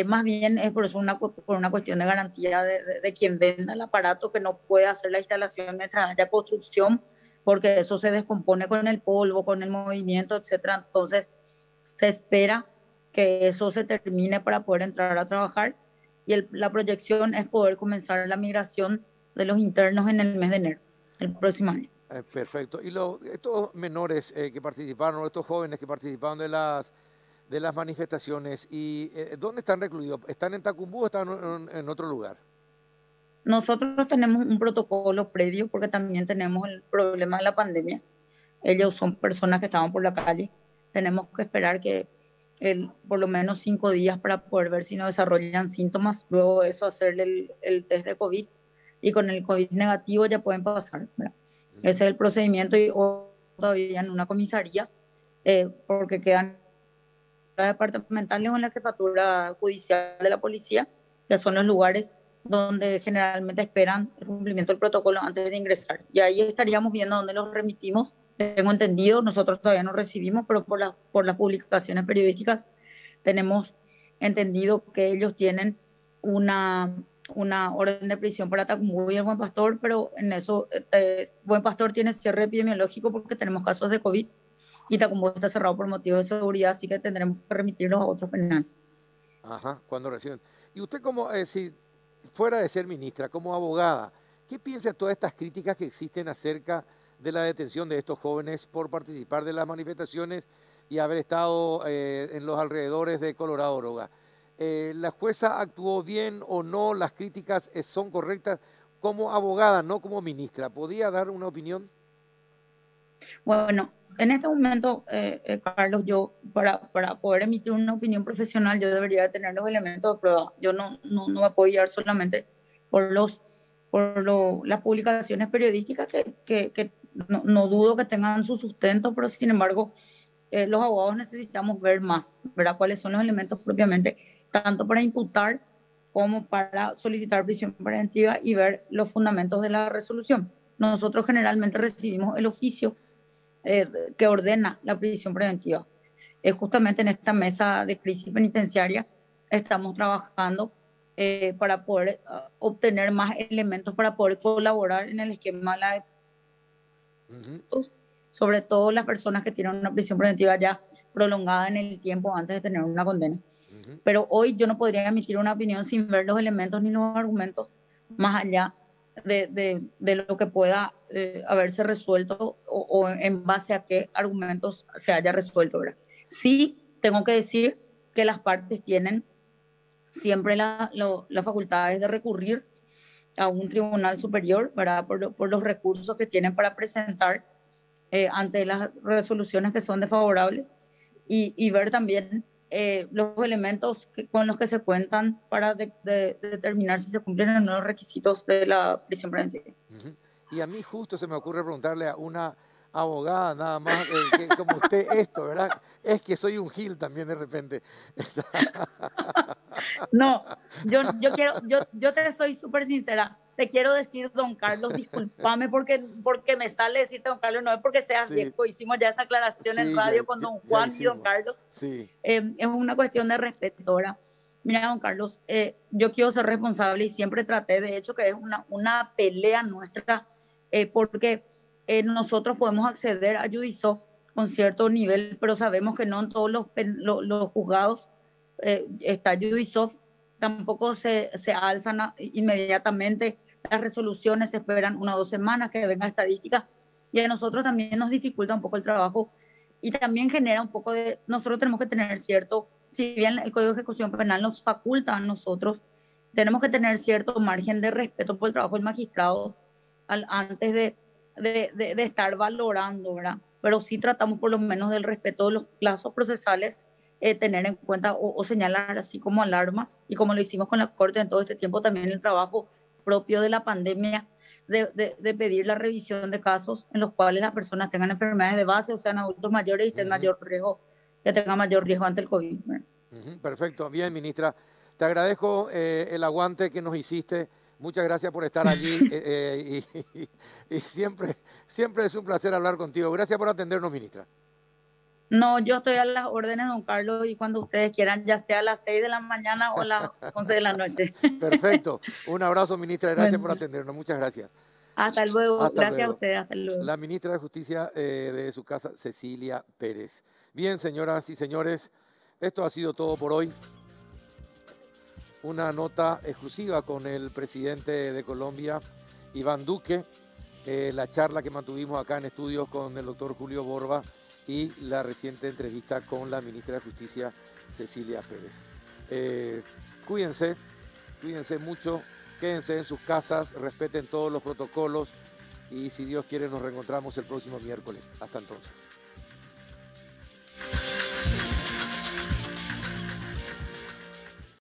Más bien es por eso por una cuestión de garantía de quien venda el aparato, que no puede hacer la instalación mientras haya construcción, porque eso se descompone con el polvo, con el movimiento, etcétera. Entonces se espera que eso se termine para poder entrar a trabajar, y la proyección es poder comenzar la migración de los internos en el mes de enero del próximo año. Perfecto. Y estos menores que participaron, estos jóvenes que participaron de las manifestaciones, ¿y dónde están recluidos? ¿Están en Tacumbú o están en otro lugar? Nosotros tenemos un protocolo previo porque también tenemos el problema de la pandemia. Ellos son personas que estaban por la calle. Tenemos que esperar que por lo menos 5 días para poder ver si no desarrollan síntomas. Luego de eso hacerle el test de COVID, y con el COVID negativo ya pueden pasar, ¿verdad? Ese es el procedimiento, y hoy todavía en una comisaría, porque quedan departamentales o en la jefatura judicial de la policía, que son los lugares donde generalmente esperan el cumplimiento del protocolo antes de ingresar. Y ahí estaríamos viendo dónde los remitimos. Tengo entendido, nosotros todavía no recibimos, pero por las publicaciones periodísticas tenemos entendido que ellos tienen una orden de prisión para Tacumbú y el Buen Pastor, pero en eso Buen Pastor tiene cierre epidemiológico porque tenemos casos de COVID, y Tacumbú está cerrado por motivos de seguridad, así que tendremos que remitirlos a otros penales. Ajá, cuando reciben. Y usted, como si fuera de ser ministra, como abogada, ¿qué piensa de todas estas críticas que existen acerca de la detención de estos jóvenes por participar de las manifestaciones y haber estado en los alrededores de Colorado Droga? ¿La jueza actuó bien o no? ¿Las críticas son correctas? Como abogada, no como ministra, ¿podía dar una opinión? Bueno, en este momento, Carlos, yo para poder emitir una opinión profesional, yo debería tener los elementos de prueba. Yo no me puedo guiar solamente por las publicaciones periodísticas que no dudo que tengan su sustento, pero sin embargo los abogados necesitamos ver más, ¿verdad? Cuáles son los elementos propiamente, tanto para imputar como para solicitar prisión preventiva y ver los fundamentos de la resolución. Nosotros generalmente recibimos el oficio que ordena la prisión preventiva. Justamente en esta mesa de crisis penitenciaria estamos trabajando para poder obtener más elementos para poder colaborar en el esquema de la sobre todo las personas que tienen una prisión preventiva ya prolongada en el tiempo antes de tener una condena. Pero hoy yo no podría emitir una opinión sin ver los elementos ni los argumentos más allá de lo que pueda haberse resuelto o en base a qué argumentos se haya resuelto, ¿verdad? Sí, tengo que decir que las partes tienen siempre las facultades de recurrir a un tribunal superior, ¿verdad? Por los recursos que tienen para presentar ante las resoluciones que son desfavorables y ver también los elementos con los que se cuentan para determinar si se cumplen los requisitos de la prisión preventiva. Y a mí justo se me ocurre preguntarle a una abogada nada más, como usted esto, ¿verdad? Es que soy un gil también de repente. No, yo te soy súper sincera. Te quiero decir, don Carlos, discúlpame porque me sale decirte, don Carlos, no es porque seas viejo, hicimos ya esa aclaración en radio con don Juan y don Carlos. Sí. Es una cuestión de respeto, ¿verdad? Mira, don Carlos, yo quiero ser responsable y siempre traté, de hecho, que es una pelea nuestra, porque nosotros podemos acceder a Judisoft con cierto nivel, pero sabemos que no en todos los juzgados está Judisoft, tampoco se alzan inmediatamente las resoluciones, se esperan 1 o 2 semanas que venga estadística y a nosotros también nos dificulta un poco el trabajo y también genera un poco de, nosotros tenemos que tener cierto, si bien el Código de Ejecución Penal nos faculta a nosotros, tenemos que tener cierto margen de respeto por el trabajo del magistrado antes de estar valorando, ¿verdad? Pero sí tratamos por lo menos del respeto de los plazos procesales, tener en cuenta o señalar así como alarmas, y como lo hicimos con la Corte en todo este tiempo, también el trabajo propio de la pandemia, de pedir la revisión de casos en los cuales las personas tengan enfermedades de base o sean adultos mayores y estén mayor riesgo, que tengan mayor riesgo ante el COVID. Perfecto, bien, ministra. Te agradezco el aguante que nos hiciste. Muchas gracias por estar allí y siempre es un placer hablar contigo. Gracias por atendernos, ministra. No, yo estoy a las órdenes, don Carlos, y cuando ustedes quieran, ya sea a las 6 de la mañana o a las 11 de la noche. Perfecto. Un abrazo, ministra. Gracias por atendernos. Muchas gracias. Hasta luego. Gracias luego. a ustedes. Hasta luego. La ministra de Justicia de su casa, Cecilia Pérez. Bien, señoras y señores, esto ha sido todo por hoy. Una nota exclusiva con el presidente de Colombia, Iván Duque, la charla que mantuvimos acá en estudios con el doctor Julio Borba y la reciente entrevista con la ministra de Justicia, Cecilia Pérez. Cuídense mucho, quédense en sus casas, respeten todos los protocolos y si Dios quiere nos reencontramos el próximo miércoles. Hasta entonces.